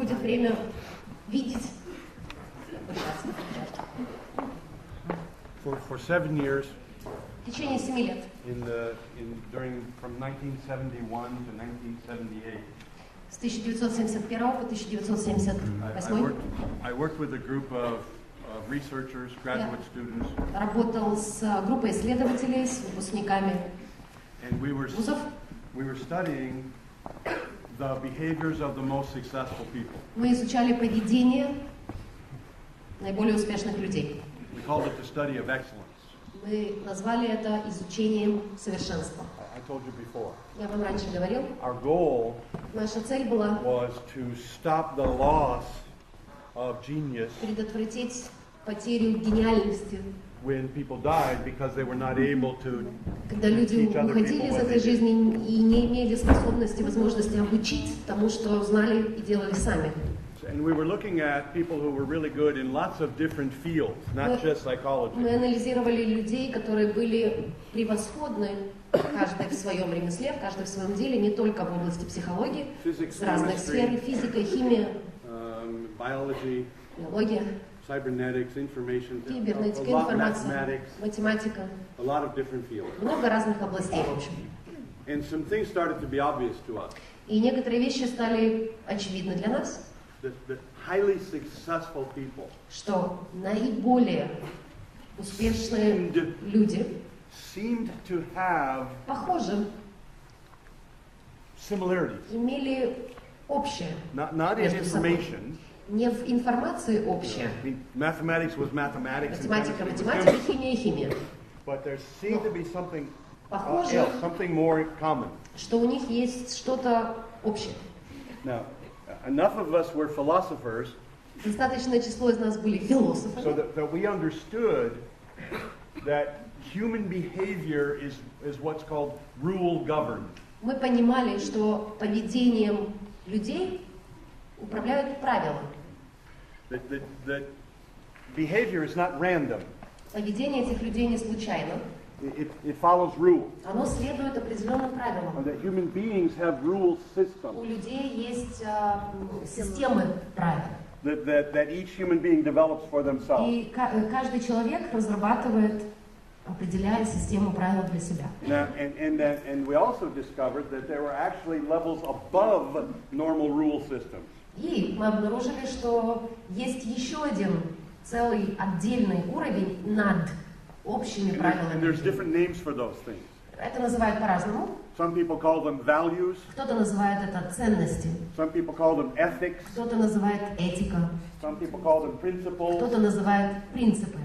будет время видеть. For 7 years, В течение 7 лет, from 1971 to 1978, с 1971 по 1978, I worked with a group of researchers, graduate students, работал с группой исследователей, с выпускниками and we вузов. were studying the behaviors of the most successful people. Мы изучали поведение наиболее успешных людей. We called it the study of excellence. Мы назвали это изучением совершенства. I told you before. Я вам раньше говорил. Our goal Наша цель была was to stop the loss of genius предотвратить потерю гениальности, when people died because they were not able to когда люди teach other уходили people из what этой they did. жизни и не имели способности, возможности обучить тому, что знали и делали сами. And we were looking at people who were really good in lots of different fields, not just psychology. Мы анализировали людей, которые были превосходны, каждый в своем ремесле, каждый в своем деле, не только в области психологии, с разных сфер: физика, химия, biology, биология, cybernetics, information, кибернетика, a lot, информация, mathematics, математика, a lot of different fields. много разных областей, в общем. And some things started to be obvious to us. И некоторые вещи стали очевидны для нас, That highly successful people что наиболее успешные люди seemed to have похоже similarities. имели общее. Not in между собой. information. Не в информации общее. I mean, mathematics was mathematics. and Математика, chemistry was математика, chemistry. химия, химия. But there seemed to be something Похоже, else, something more common. что у них есть что-то общее. Now, enough of us were philosophers Достаточное число из нас были философы, so that we understood that human behavior is what's called rule governed. мы понимали, что поведением людей управляют правила. That behavior is not random. Поведение этих людей не случайно. It follows rules. Оно следует определенным правилам. That human beings have rule У systems. людей есть системы правил. That each human being develops for themselves. И каждый человек разрабатывает, определяет систему правил для себя. Now, and we also discovered that there were actually levels above normal rule systems. И мы обнаружили, что есть еще один целый отдельный уровень над общими And правилами. there's different names for those things. Это называют по-разному. Some people call them values. Кто-то называет это ценности, Some people call them ethics. кто-то называет этика, Some people call them principles. кто-то называет принципы.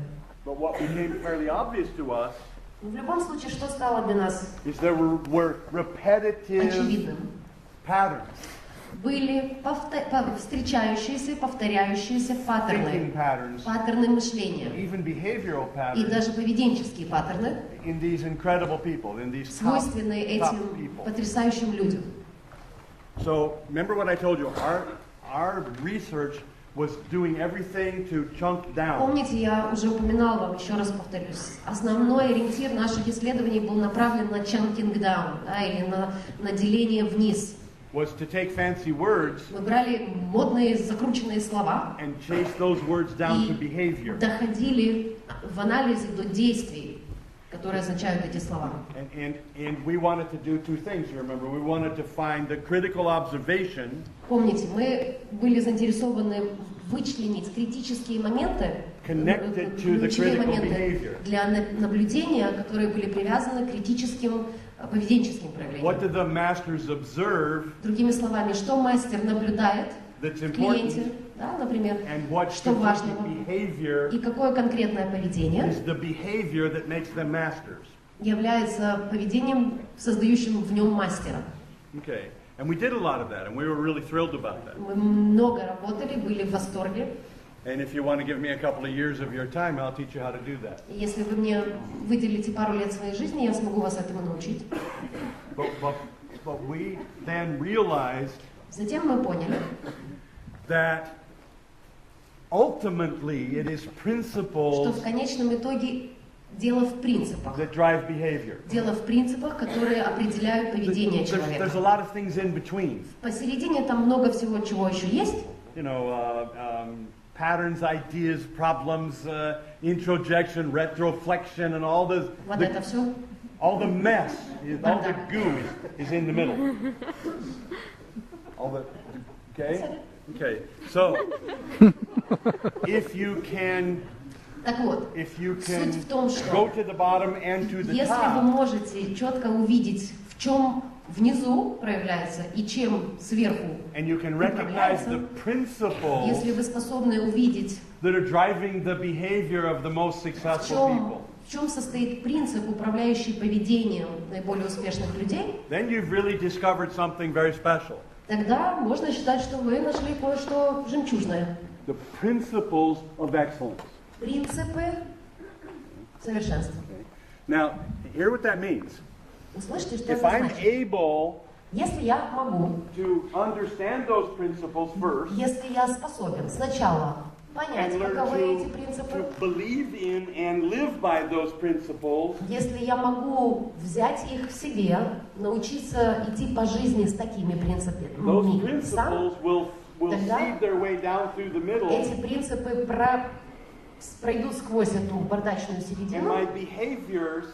But what became fairly obvious to us В любом случае, что стало для нас is there were repetitive очевидным? patterns, Были встречающиеся, повторяющиеся thinking паттерны, patterns, паттерны мышления even behavioral и patterns даже поведенческие паттерны, in these incredible people, in these свойственные top этим people. потрясающим людям. So remember what I told you, our research was doing everything to chunk down. Помните, я уже упоминала вам, еще раз повторюсь, основной ориентир наших исследований был направлен на chunking down, да, или на деление вниз. Was to take fancy words Мы брали модные закрученные слова and chase those words down to и behavior. доходили в анализе до действий, которые означают эти слова. And we wanted to do two things, you remember. We wanted to find the critical observation Помните, мы были заинтересованы вычленить критические моменты, connected to the ключевые critical моменты behavior. для наблюдения, которые были привязаны к критическим поведенческим проявлениям. What did the masters observe Другими словами, что мастер наблюдает that's в клиенте, important да, например, and what что strategic важного, behavior и какое конкретное поведение is the behavior that makes them masters. является поведением, создающим в нем мастера. Okay. And we did a lot of that, and we were really thrilled about that. Мы много работали, были в восторге. And if you want to give me a couple of years of your time, I'll teach you how to do that. И если вы мне выделите пару лет своей жизни, я смогу вас этому научить. But we then realized Затем мы поняли, that ultimately it is что principles в конечном итоге дело в принципах. that drive behavior. Дело в принципах, которые определяют поведение There's a человека. lot of things in between. Посередине там много всего, чего еще есть. patterns, ideas, problems, introjection, retroflexion, and all the all the mess, all the goo is in the middle. Okay. So if you can суть в том, что go to the bottom and to the если вы top, можете четко увидеть, в чем внизу проявляется и чем сверху and you can recognize the principles если вы способны увидеть, that are driving the behavior of the most successful people, в чем состоит принцип, управляющий поведением наиболее успешных людей, then you've really discovered something very special. тогда можно считать, что вы нашли кое-что жемчужное. The principles of excellence. Принципы совершенства. Now, hear what that means. Услышьте, что If это I'm значит. able Если я могу, to understand those principles first, если я способен сначала понять, and каковы learn эти принципы, to believe in and live by those principles, если я могу взять их в себе, научиться идти по жизни с такими those принципами сам, principles will тогда seed their way down through the middle, эти принципы пройдут сквозь эту бардачную and середину, my behaviors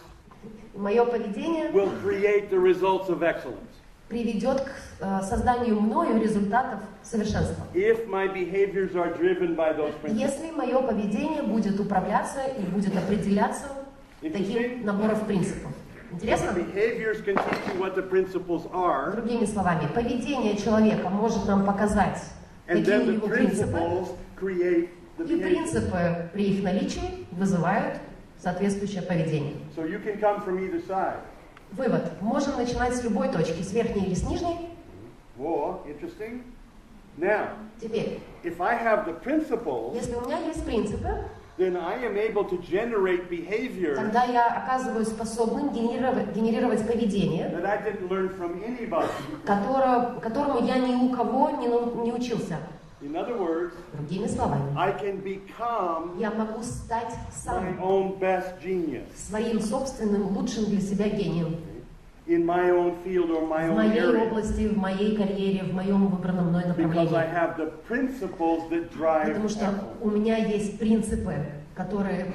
мое поведение will create the results of excellence. приведет к созданию мною результатов совершенства. If my behaviors are driven by those principles. Если мое поведение будет управляться и будет определяться таким набором принципов. Интересно? Behaviors can teach you what the principles are, Другими словами, поведение человека может нам показать, and какие then у the него принципы, principles create the и behavior. принципы при их наличии вызывают соответствующее поведение. So you can come from either side. Вывод. Можем начинать с любой точки, с верхней или с нижней. Whoa, interesting. Now, Теперь, if I have the principles, если у меня есть принципы, then I am able to generate behavior тогда я оказываюсь способным генерировать поведение, that I didn't learn from anybody. которому я ни у кого не учился. In other words, Другими словами, I can become я могу стать my сам own best genius своим собственным лучшим для себя гением in my own field or my в own моей area, области, в моей карьере, в моем выбранном мной because I направлении. have the principles that drive Потому что excellence. у меня есть принципы, которые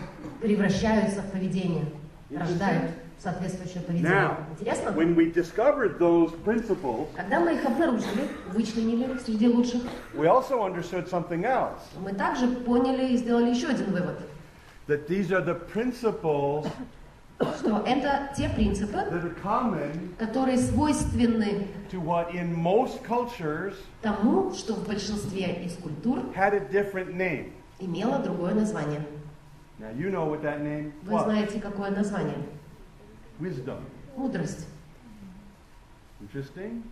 превращаются в поведение, рождают соответствующее поведение. Now, Интересно? when we discovered those principles, Когда мы их обнаружили, вычленили среди лучших, we also understood something else. мы также поняли и сделали еще один вывод, That these are the principles что это те принципы, that are common которые свойственны to what in most cultures тому, что в большинстве из культур had a different name. имело другое название. Now you know what that name Вы was. знаете, какое название? Wisdom. Мудрость. Interesting.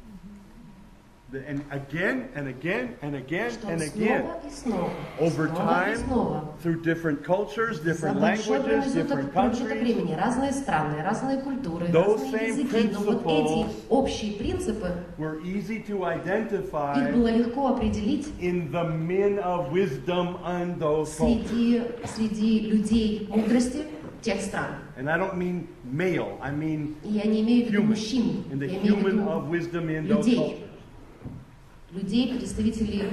And again and again and again Что and again, снова и снова, over снова и time, снова, through different cultures, за different большой languages, different промежуток countries, времени, разные страны, разные культуры, Those разные same языки, но вот principles эти общие принципы, were easy to их identify было легко определить in the men of wisdom and those cultures. среди людей мудрости тех стран. And I don't mean male, I mean И я не имею в виду human. мужчин, In the я имею в human виду of wisdom in those людей, cultures. людей, представителей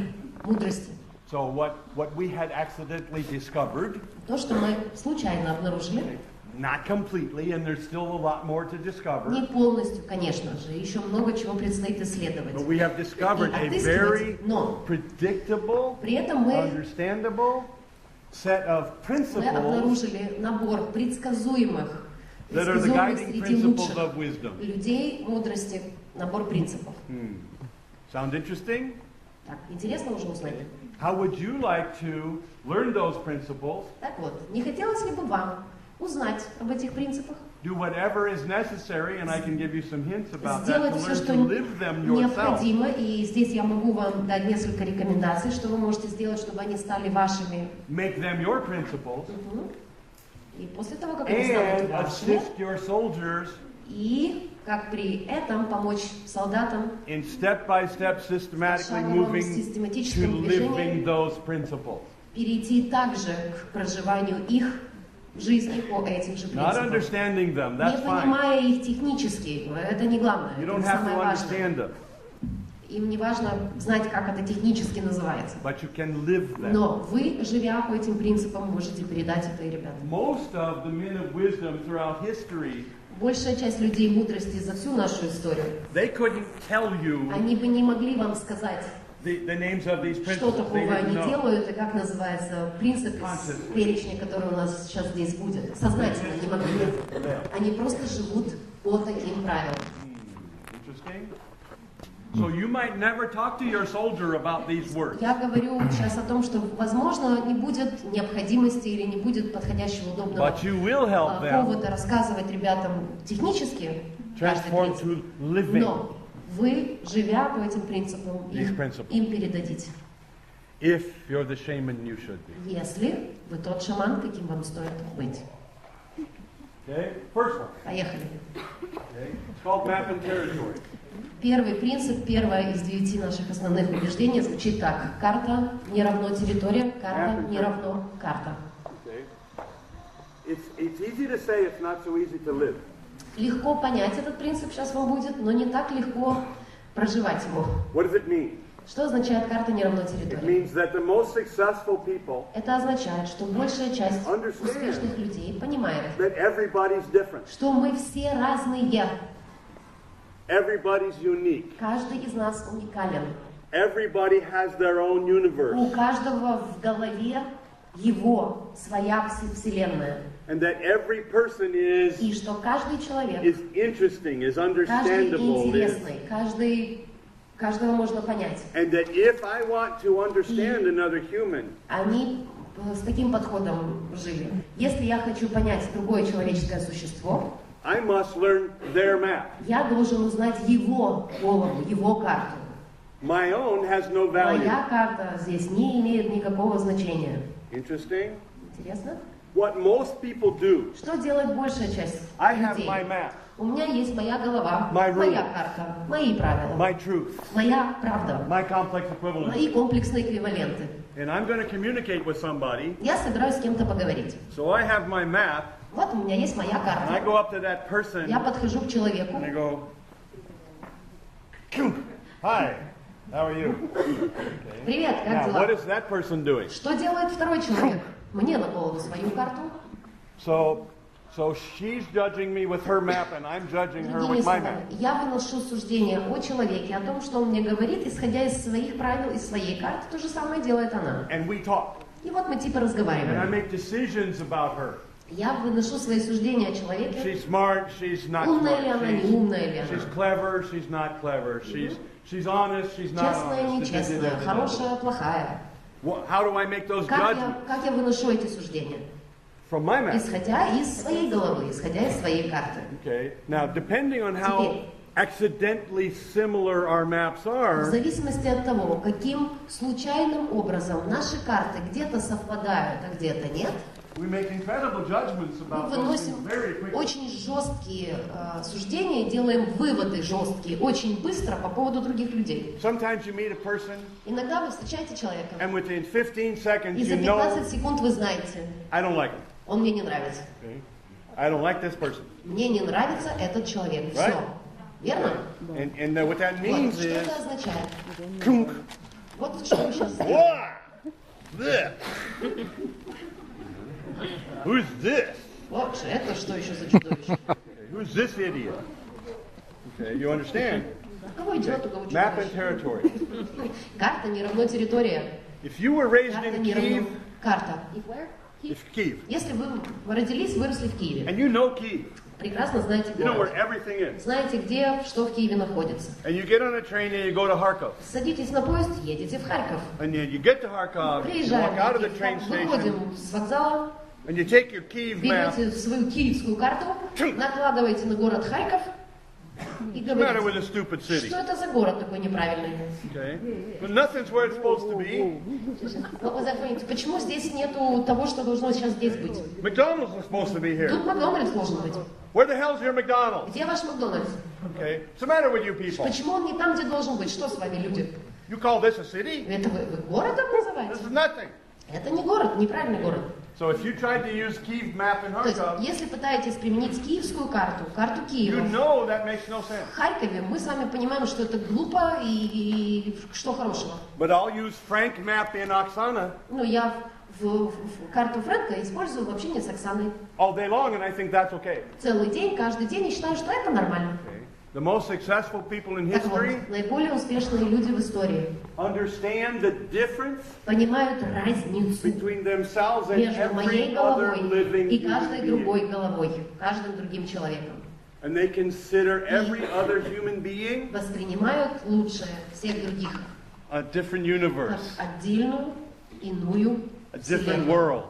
мудрости. So what we had accidentally discovered, То, что мы случайно обнаружили, not completely, and there's still a lot more to discover, не полностью, конечно же, еще много чего предстоит исследовать. but we have discovered И a very отыскивать, но predictable, при этом мы understandable set of principles обнаружили набор предсказуемых, that are the предсказуемых guiding среди principles лучших of wisdom. людей мудрости, набор принципов. Sound interesting? Так, интересно уже узнать? How would you like to learn those principles, Так вот, не хотелось ли бы вам узнать об этих принципах? do whatever is necessary, and I can give you some hints about that, Сделать to все, learn что to live them yourself. необходимо, и здесь я могу вам дать несколько рекомендаций, что вы можете сделать, чтобы они стали вашими. Make them your principles, И после того, как они станут and вашими, assist your soldiers и как при этом помочь солдатам in step-by-step systematically шаговым moving систематическим to движением living those principles. перейти также к проживанию их жизни по этим же Not принципам. understanding them, that's Не fine. понимая их технически, это не главное, You это don't не have самое to важное. understand them. им не важно знать, как это технически называется. But you can live them. Но вы, живя по этим принципам, можете передать это и ребятам. Most of the men of wisdom throughout history, большая часть людей мудрости за всю нашу историю, they couldn't tell you они бы не могли вам сказать, the names of these что principles. такого они делают и как называется принцип из перечня, который у нас сейчас здесь будет. Сознательно не могли. Они просто живут по таким правилам. Interesting. So you might never talk to your soldier about these words. Я говорю сейчас о том, что, возможно, не будет необходимости или не будет подходящего удобного But you will help them повода рассказывать ребятам технически каждый transform принцип. to living Но вы, живя по этим принципам, им передадите. if you're the shaman you should be. Если вы тот шаман, каким вам стоит быть. Okay? First one. Поехали. Okay? It's called map and territory. Первый принцип, первое из 9 наших основных убеждений звучит так. Карта не равно территория, карта не равно карта. Okay? It's easy to say, it's not so easy to live. Легко понять этот принцип сейчас вам будет, но не так легко проживать его. What does it mean? Что означает карта не равно It территории? means that the most successful people Это означает, что большая часть успешных людей понимает, that everybody's different. что мы все разные. Everybody's unique. Каждый из нас уникален. Everybody has their own universe. У каждого в голове его своя вселенная. And that every person is И что каждый человек, interesting, is каждый understandable. интересный, каждого можно понять. And that if I want to understand another human, Они с таким подходом жили. Если я хочу понять другое человеческое существо, I must learn their map. я должен узнать его голову, его карту. My own has no value. Моя карта здесь не имеет никакого значения. Interesting? Интересно? What most people do, Что делает большая часть I have людей? my map, У меня есть моя голова, My моя rules. карта, мои правила, my truth, моя правда, my complex equivalence. мои комплексные эквиваленты. And I'm going to communicate with somebody, Я собираюсь с кем-то поговорить. so I have my map, Вот у меня есть моя and I карта. go up to that person, Я подхожу к человеку. and I go, hi, how are you? Привет, как Now, what дела? is that person doing? Что делает второй человек? Мне на голову свою карту. So she's judging me with her map, and I'm judging her Другими with my словами, map. я выношу суждение о человеке, о том, что он мне говорит, исходя из своих правил, из своей карты. То же самое делает она. And we talk, И вот мы типа and I разговариваем. make decisions about her. Я выношу свои суждения о человеке. She's smart, she's not Умная ли она, smart. не умная ли She's она. clever, she's not clever. She's honest, she's not Честная, honest. нечестная, хорошая, плохая. How do I make those judgments? Как я выношу эти суждения? From my map. Исходя из своей головы, исходя из своей карты. Okay. Now, depending on how Теперь. accidentally similar our maps В are, зависимости от того, каким случайным образом наши карты где-то совпадают, а где-то нет, we make incredible judgments мы about those выносим things very quickly. очень жесткие суждения, делаем выводы жесткие, очень быстро по поводу других людей. Sometimes you meet a person, Иногда вы встречаете человека, and within 15 seconds и за you know, 15 секунд вы знаете, I don't like him. он мне не нравится. Okay? I don't like this person. Мне не нравится этот человек. Right? Все. Верно? And what that Вот. means Что is, это означает? kunk, Вот что вы сейчас сделали. what? This. Who's this? Вот же, это что еще за чудовище? Who's this idiot? Okay, you understand? Кого идет, у кого Map and чудовище? territory. Карта не равно территория. If you were raised Карта in не равно Kiev, карта. it's Kiev, Если вы родились, выросли в Киеве, and you know Kiev, прекрасно знаете you know where город. everything is, Знаете, где, что в Киеве находится. and you get on a train and you go to Kharkov, Садитесь на поезд, едете в Харьков. and then you get to Kharkov, you Приезжаем walk out of в the train Киев, station, выходим с вокзала, and you take your Kiev map. берете свою киевскую карту, накладываете на город Харьков и What's the matter with говорите, a stupid city? что это за город такой неправильный? Okay, but nothing's where it's supposed to be. Вот вы запомните, почему здесь нету того, что должно сейчас здесь быть? McDonald's is supposed to be here. Тут Макдональдс должен быть. Where the hell's your McDonald's? Где ваш Макдональдс? Okay, what's the matter with you people? Почему он не там, где должен быть? Что с вами, люди? You call this a city? Это вы городом называете? This is nothing. Это не город, неправильный город. So if you tried to use Kiev map in То есть, Kharkov, если пытаетесь применить киевскую карту, карту you Киева, know that makes no sense. в Харькове, мы с вами понимаем, что это глупо и что хорошего. But I'll use Frank map in Oksana Ну, я в карту Фрэнка использую в общении с Оксаной all day long, and I think that's okay. целый день, каждый день, и считаю, что это нормально. Okay. The most successful people in Так вот, history наиболее успешные люди в истории understand the difference понимают разницу between themselves and между моей every other головой living и human каждой being. другой головой, каждым другим человеком. And they consider every other human being Воспринимают лучшее всех других a different как universe, отдельную, иную a different вселенную, world.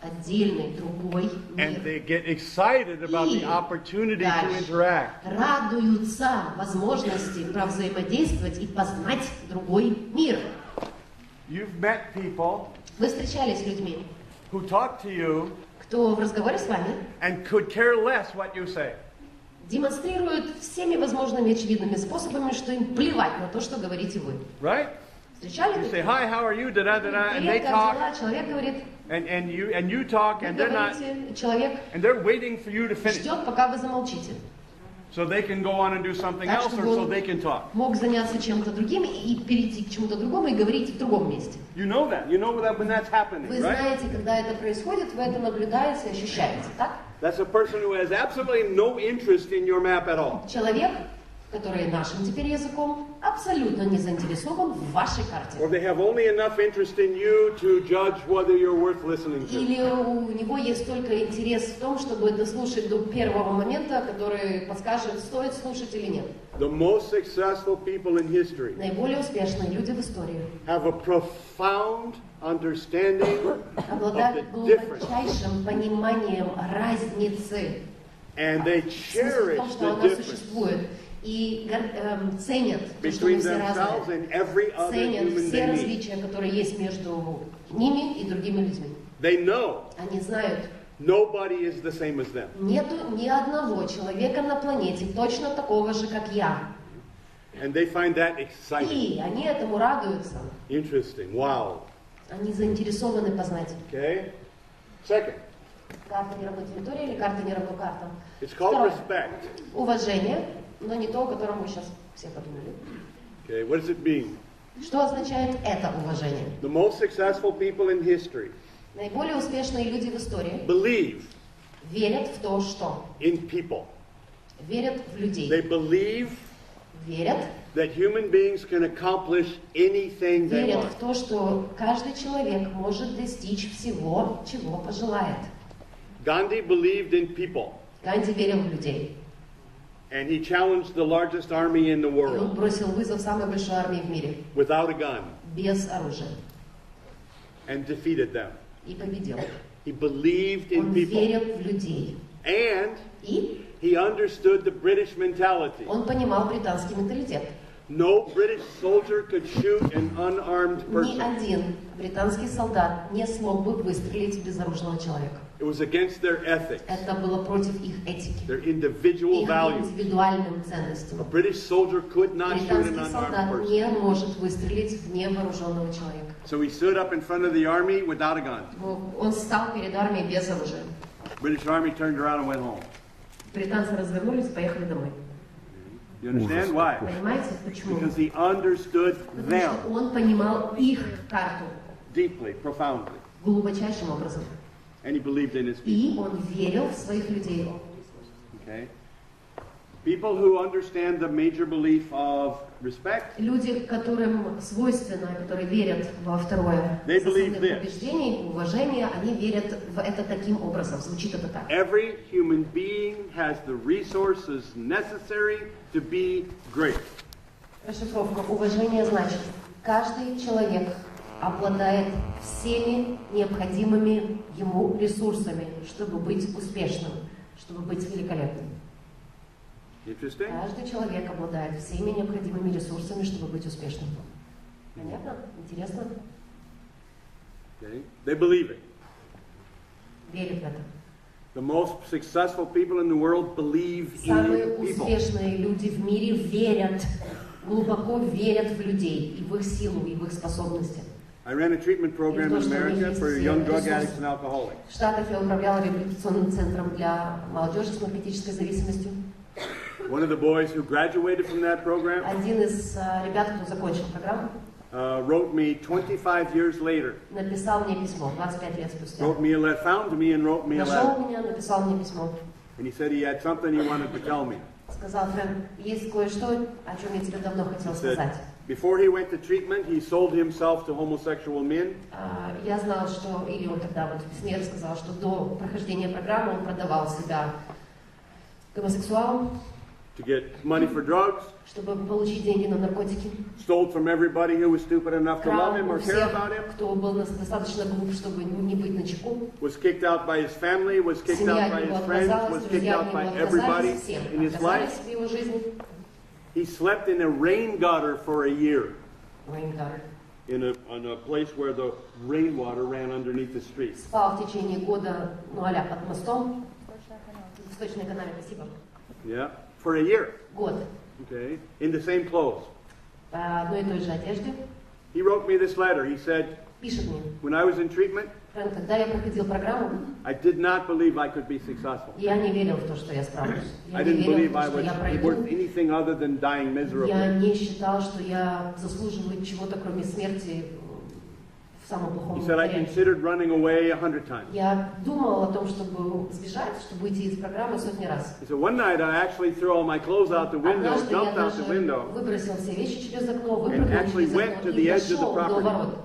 отдельный, другой And мир. they get excited about the opportunity to дальше interact. радуются возможности взаимодействовать и познать другой мир. You've met people Вы встречались с людьми, who talk to you кто в разговоре с вами and could care less what you say. демонстрирует всеми возможными очевидными способами, что им плевать на то, что говорите вы. Right? Встречали? You say, hi, how are you? Da-da-da-da, and they Привет, как talk, дела? Человек говорит, and you talk, вы and they're not, говорите, человек and they're waiting for you to finish. ждет, пока вы замолчите. So they can go on and do something Так, else, or чтобы so он they can talk. мог заняться чем-то другим и перейти к чему-то другому и говорить в другом месте. You know that. You know that when that's happening, Вы right? знаете, когда это происходит, вы это наблюдаете и ощущаете, так? That's a person who has absolutely no interest in your map at all. Человек, который нашим теперь языком, абсолютно не заинтересован в вашей карте. Or they have only enough interest in you to judge whether you're worth listening to. Или у него есть только интерес в том, чтобы дослушать до первого момента, который подскажет, стоит слушать или нет. The most successful people in history Наиболее успешные люди в истории have a profound understanding of обладают the difference. глубочайшим пониманием разницы. And they В том, cherish что the она difference существует. И ценят то, что мы between все themselves разные. and every other Ценят human все they meet. различия, которые есть между ними и другими людьми. They know Они знают, nobody is the same as them. нету ни одного человека на планете точно такого же, как я. And they find that exciting. И они этому радуются. Interesting. Wow. Они заинтересованы познать. Okay? Second, Карта не равно территория или карта не равно карта. it's called Второе. respect. Уважение, но не то, о котором мы сейчас все подумали. Okay, what does it mean? Что означает это уважение? The most successful people in history Наиболее успешные люди в истории believe верят в то, что in people. верят в людей. They believe Верят, that human beings can accomplish anything they верят want. в то, что каждый человек может достичь всего, чего пожелает. Gandhi believed in people, Ганди верил в людей. and he challenged the largest army in the И он world бросил вызов самой большой армии в мире, without a gun без оружия, and defeated them. и победил. He believed Он in people, верил в людей. and И he understood the British mentality. он понимал британский менталитет. No British soldier could shoot an unarmed Ни person. один британский солдат не смог бы выстрелить в безоружного человека. It was against their ethics, Это было против их этики, their individual их values. индивидуальным ценностям. A British soldier could not shoot an Британский unarmed солдат person. не может выстрелить в невооруженного человека. So he stood up in front of the army without a gun. Он стал перед армией без оружия. British army turned around and went home. Британцы развернулись и поехали домой. You understand why? Понимаете, почему? Because he understood Потому them что он понимал их карту deeply, profoundly, глубочайшим образом. and he believed in his people. И он верил в своих людей. Okay? People who understand the major belief of respect, Люди, которым свойственно, которые верят во второе They believe социальное this. убеждение, уважение, они верят в это таким образом. Звучит это так. every human being has the resources necessary to be great. Расшифровка. Уважение значит, каждый человек обладает всеми необходимыми ему ресурсами, чтобы быть успешным, чтобы быть великолепным. Interesting? Каждый человек обладает всеми необходимыми ресурсами, чтобы быть успешным. Понятно? Интересно? Okay? They believe it. Верит в это. The most successful people in the world believe Самые in people. успешные люди в мире верят, глубоко верят в людей и в их силу, и в их способности. I ran a treatment program in America for young drug addicts and alcoholics. В Штатах я управляла реабилитационным центром для молодежи с наркотической зависимостью. One of the boys who graduated from that program Один из ребят, кто закончил программу, wrote me 25 years later. написал мне письмо 25 лет спустя. Wrote me a letter, found me and wrote me a Нашел letter. меня, написал мне письмо. And he said he had something he wanted to tell me. Сказал: Фрэнк, есть кое-что, о чем я тебе давно хотел сказать. Before he went to treatment, he sold himself to homosexual men. Я знал, что, или он тогда вот в письме рассказал, что до прохождения программы он продавал себя гомосексуалам, To get money for drugs. чтобы получить деньги на наркотики. Stole from everybody who was stupid enough to love Крал him у or care всех, about him. кто был достаточно глуп, чтобы не быть начеку. Was kicked out by his family, was kicked Семья out by от него his friends, отказалась, was kicked друзья out от by него everybody отказались, всем in his отказались life. в его жизни. He slept in a rain gutter for a year. Rain gutter. In a place where the rainwater ran underneath the street. Спал в течение года, а-ля под мостом. В Восточной канале, спасибо. Yeah, for a year. Год. Okay, in the same clothes. По одной и той же одежде. He wrote me this letter. He said, Пишет мне: when I was in treatment, Фрэнк, когда я проходил программу, I did not believe I could be successful. я не верил в то, что я справлюсь. Я I не didn't верил believe в то, I что я was worth пройду. anything other than dying Я miserably. не считал, что я заслуживаю чего-то, кроме смерти в самом плохом He said, I варианте. considered running away 100 times. Я думал о том, чтобы сбежать, чтобы уйти из программы сотни раз. He said, one night I actually threw all my clothes out the window, Однажды я jumped out the даже window, выбросил все вещи через окно, and выпрыгнул actually через went to окно the и edge of the дошел до property. ворот,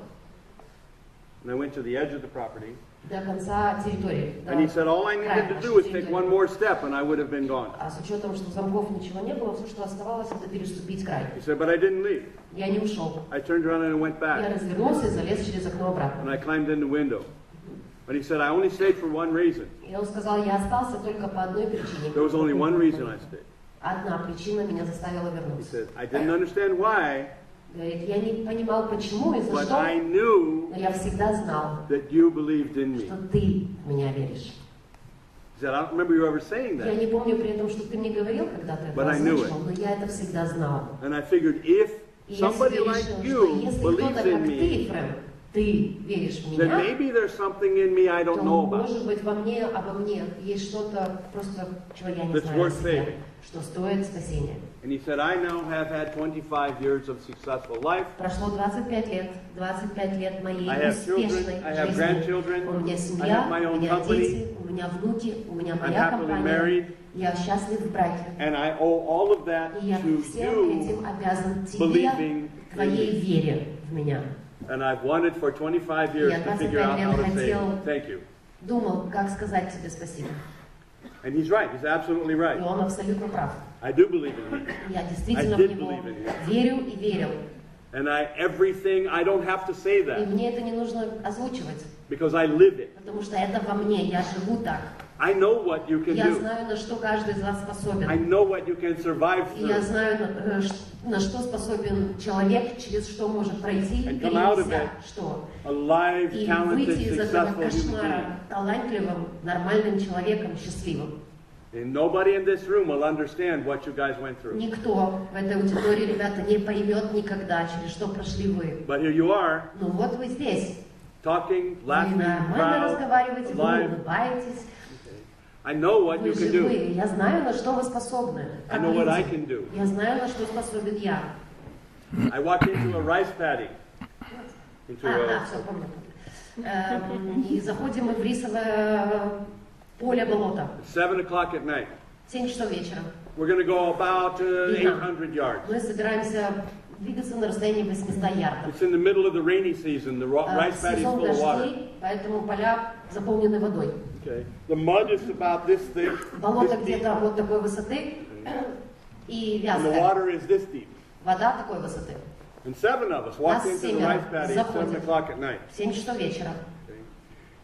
And I went to the edge of the property. до конца территории. And he said, all I needed to do was take one more step and I would have been gone. А с учетом, что замков ничего не было, все, что оставалось, это переступить край. He said, but I didn't leave. Я не ушел. I turned around and went Я back. развернулся и залез через окно And обратно. I climbed in the window. But he said, I only stayed for one reason. И он сказал: я остался только по одной причине. There was only one reason I stayed. Одна причина меня заставила He вернуться. said, I didn't understand why, Говорит, я не понимал, почему и за but что, I knew но я всегда знал, that you believed in me. что ты в меня веришь. He said, I don't remember you ever saying Я that. не помню при этом, что ты мне говорил, когда ты это But I knew озвучивал, но я это всегда знал. And I figured if И я somebody себе like решил, что you если кто-то, believes как in ты, me, Фрэнк, ты веришь в then меня, maybe there's something in me I то, don't know about. может быть, во мне, обо мне есть что-то просто, чего я не That's знаю о worth себе, saving. что стоит спасения. And he said, I now have had 25 years of successful life. Прошло 25 лет моей I have children, успешной I have жизни. grandchildren, У меня I семья, have my у own меня company. дети, у меня внуки, у меня I'm моя happily компания. married. Я счастлив в браке. And I owe all of that И я to всем you этим обязан тебе, believing in твоей me. вере в меня. And I've wanted for 25 years Я to figure out 25 how лет to say хотел- thank you. Думал, как сказать тебе спасибо. And he's right. He's absolutely И right. он абсолютно прав. I do believe in him. Я действительно I в did него believe in you. верю и верил. And everything, I don't have to say И that мне это не нужно озвучивать, because I live it. потому что это во мне, я живу так. I know what you can Я do. знаю, на что каждый из вас I способен. know what you can survive И я through. знаю, на что способен человек, через что может пройти, And come out of перенеся it что. Alive, И talented, выйти из этого successful human кошмара being. талантливым, нормальным человеком, счастливым. And nobody in this room will understand what you guys went through. Никто в этой аудитории, ребята, не поймет никогда, через что прошли вы. But here you are, Ну вот вы здесь. talking, Вы laughing, нормально proud, разговариваете, вы alive. улыбаетесь. I know what Вы you can do. живые. Я знаю, на что вы способны. I Как know what I люди. can do. Я знаю, на что способен я. I walked into a rice paddy. Into Да, a, все, помню. И заходим мы в рисовое поле болото. 7 o'clock at night. 7 часов вечера. We're going to go about 800 yards. Мы собираемся двигаться на расстоянии 800 ярдов. It's in the middle of the rainy season. The rice paddy is Сезон full of water. дождей, поэтому поля заполнены водой. Okay. The mud is about this thick, Болото this deep, где-то вот такой высоты и and the вязкое. water is this deep. Вода такой высоты. And 7 of us walked Нас into the rice paddy at 7 заходит. o'clock at night. В 7 часов вечера.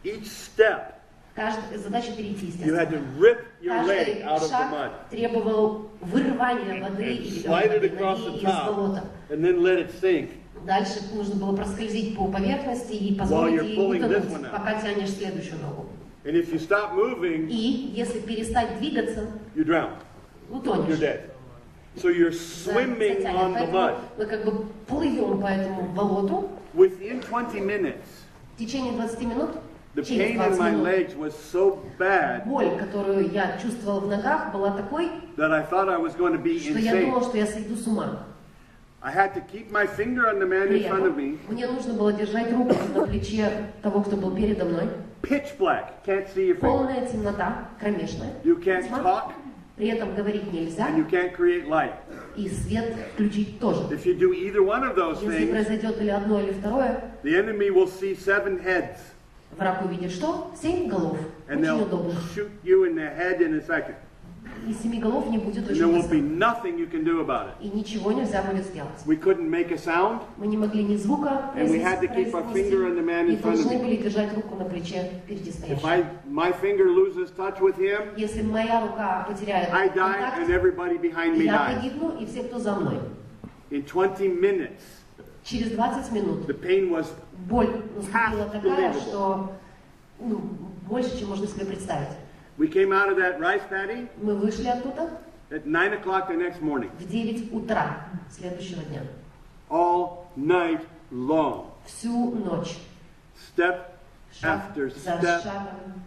Each step, Задача перейти, you had естественно. to rip your leg Каждый out of the шаг mud требовал вырывания воды and или slide it across the из top, болота. and then let it sink. Дальше нужно было проскользить по поверхности и While позволить you're ей pulling this утонуть, one out. пока тянешь следующую ногу. And if you stop moving, И если перестать двигаться, you drown. You're утонешь. dead. So you're swimming on the mud. Вы как бы плывем по этому болоту. Within 20 minutes, В течение 20 минут, the через pain in 20 my минут, legs was so bad боль, которую я чувствовала в ногах, была такой, that I thought I was going to be что я думала, insane. что я сойду с ума. I had to keep my finger on the man При in front of этом me. мне нужно было держать руку на плече того, кто был передо мной. Pitch black, can't see your finger. Полная темнота, кромешная. You can't Тьма. talk При этом говорить нельзя, and you can't create light. и свет включить тоже. If you do either one of those Если things, произойдет или одно, или второе, the enemy will see 7 heads враг увидит что? 7 голов. and Очень they'll удобно. shoot you in the head in a second. И 7 голов не будет And очень there will be быстро. nothing you can do about it. И ничего нельзя будет сделать. We couldn't make a sound. Мы не могли ни звука And we had to keep our finger on the man и in front of должны me. были держать руку на плече впереди If стоящего. my finger loses touch with him, Если моя рука потеряет I die and контакт, everybody behind me я dies. погибну, и все, кто за мной. In 20 minutes, Через 20 минут the pain was боль наступила такая, Unbelievable. что больше, чем можно себе представить. we came out of that rice paddy Мы вышли оттуда at 9 o'clock the next morning, в 9 утра следующего дня. all night long, Всю ночь. step Шаг after за step. шагом.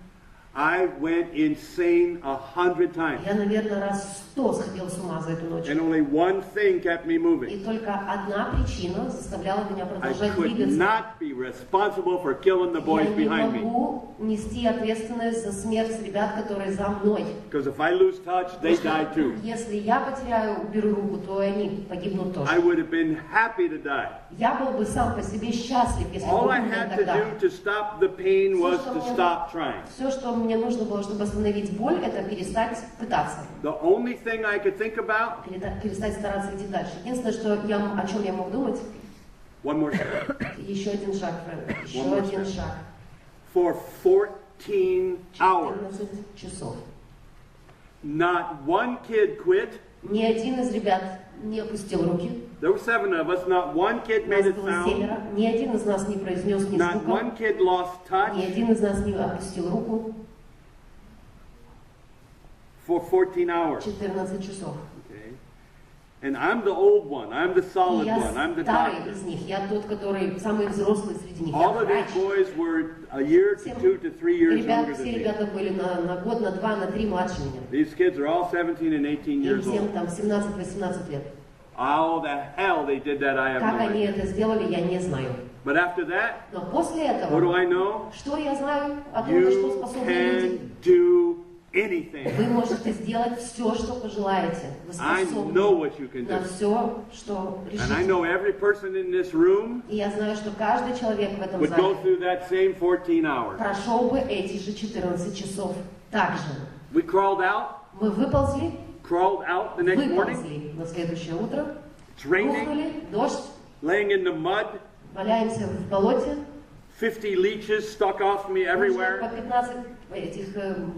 I went insane 100 times, Я, наверное, раз 100 сходила с ума за эту ночь. and only one thing kept me И moving. только одна причина заставляла меня I продолжать could двигаться. not be responsible for killing the boys Я не behind me. могу нести ответственность за смерть ребят, которые за мной. Because if I lose touch, they die too. Если я потеряю, уберу руку, то и они погибнут тоже. I would have been happy to die. Я был бы сам по себе счастлив, если бы All I умер had to тогда. do to stop the pain was to stop trying. Все, что мне нужно было, чтобы остановить боль, это перестать пытаться. The only thing I could think about, Перестать стараться идти дальше. Единственное, о чем я мог думать, one more step. еще один шаг, Фрэнк, еще One more один step. шаг. For 14 hours, 14 часов. not one kid quit. Ни один из ребят не опустил руки. There were 7 of us. Not one kid Нас made a было sound. 7. Ни один из нас не произнес ни Not звука. one kid lost touch. Ни один из нас не опустил руку. For 14 hours. 14 часов. Okay. And I'm the old one. I'm the И solid я one. I'm the старый doctor. из них. Я тот, который самый взрослый среди них. Я All of врач. these boys were a year to 2 to 3 years younger Все than me. ребята были на год, на 2, на 3 младше меня. These kids are all 17 and 18 Им years всем old. там 17-18 лет. How the hell they did that, I have Как no они idea. это сделали, я не знаю. But after that, Но после what do этого, I know? что я знаю о том, на что You способны люди? can do anything. Вы можете сделать все, что пожелаете. Вы I способны know what you can на do. все, что And I решите. know every person in this room И я знаю, что каждый человек в этом would go зале through that same 14 hours. прошел бы эти же 14 часов. Так же. We crawled out Мы выползли, the next morning. выползли на следующее утро, It's raining, рухнули, дождь, laying in the mud, валяемся в болоте. 50 leeches stuck off me Уже everywhere, по 15 этих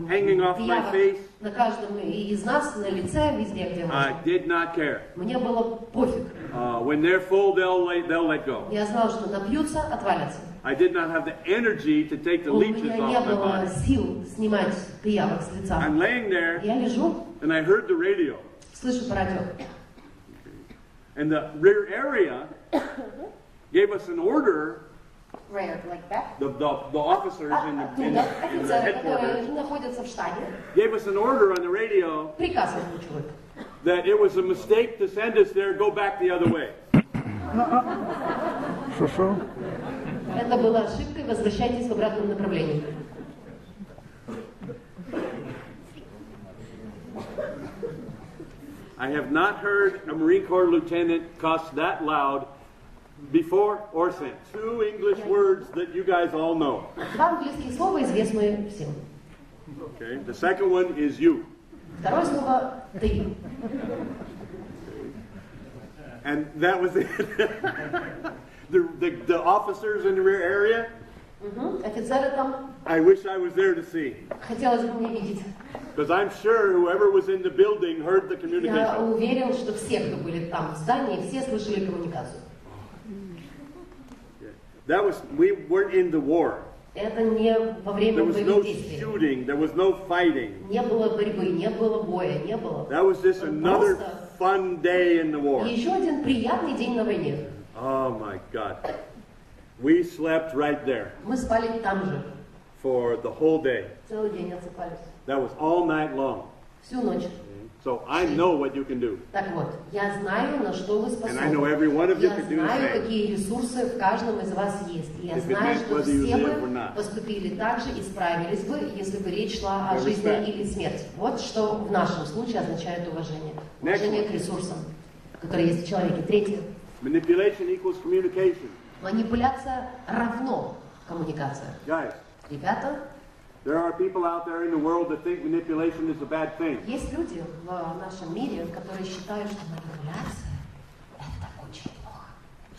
hanging off my пиявок face. на каждом из нас, на лице, везде, где I можно. did not care. Мне было пофиг. When they're full, they'll let go. Я знала, что напьются, отвалятся. I did not have the energy to take the У leeches меня не off my было body. сил снимать пиявок с лица. I'm laying there, Я лежу, and I heard the radio. слышу по радио. And the rear area gave us an order, Rare, like that. the officers in the Оттуда офицеры, headquarters, которые находятся в штабе, gave us an order on the radio приказ озвучивают. that it was a mistake to send us there, go back the other way. Это была ошибка, возвращайтесь в обратном направлении. I have not heard a Marine Corps lieutenant cuss that loud before or since. 2 English words that you guys all know. Два английских слова, известные всем. Okay. The second one is you. Второе слово «ты». And that was it. the officers in the rear area, Офицеры там, I wish I was there to see. хотелось бы мне видеть. Because I'm sure whoever was in the building heard the Я communication. уверен, что все, кто были там в здании, все слышали коммуникацию. We weren't in the war. Это не во время There was no боевых действий. shooting. There was no fighting. Не было борьбы, не было боя, не было. That was just another Просто fun day in the war. еще один приятный день на войне. Oh my God. We slept right there Мы спали там же. for the whole day. Целый день отсыпались. That was all night long. Всю ночь. So I know what you can do. Так вот, я знаю, на что вы And I know every one of способны. you Я can do the знаю, same. какие ресурсы в каждом из вас есть. И я If it знаю, meant что whether you все live or бы not. поступили так же и справились бы, если бы речь шла о With жизни respect. или смерти. Вот что в нашем случае означает уважение. Next Уважение one. к ресурсам, которые есть в человеке. Третье. Manipulation equals communication. Манипуляция равно коммуникация. Guys, Ребята, there are people out there in the world that think manipulation is a bad thing. есть люди в нашем мире, которые считают, что манипуляция – это очень плохо.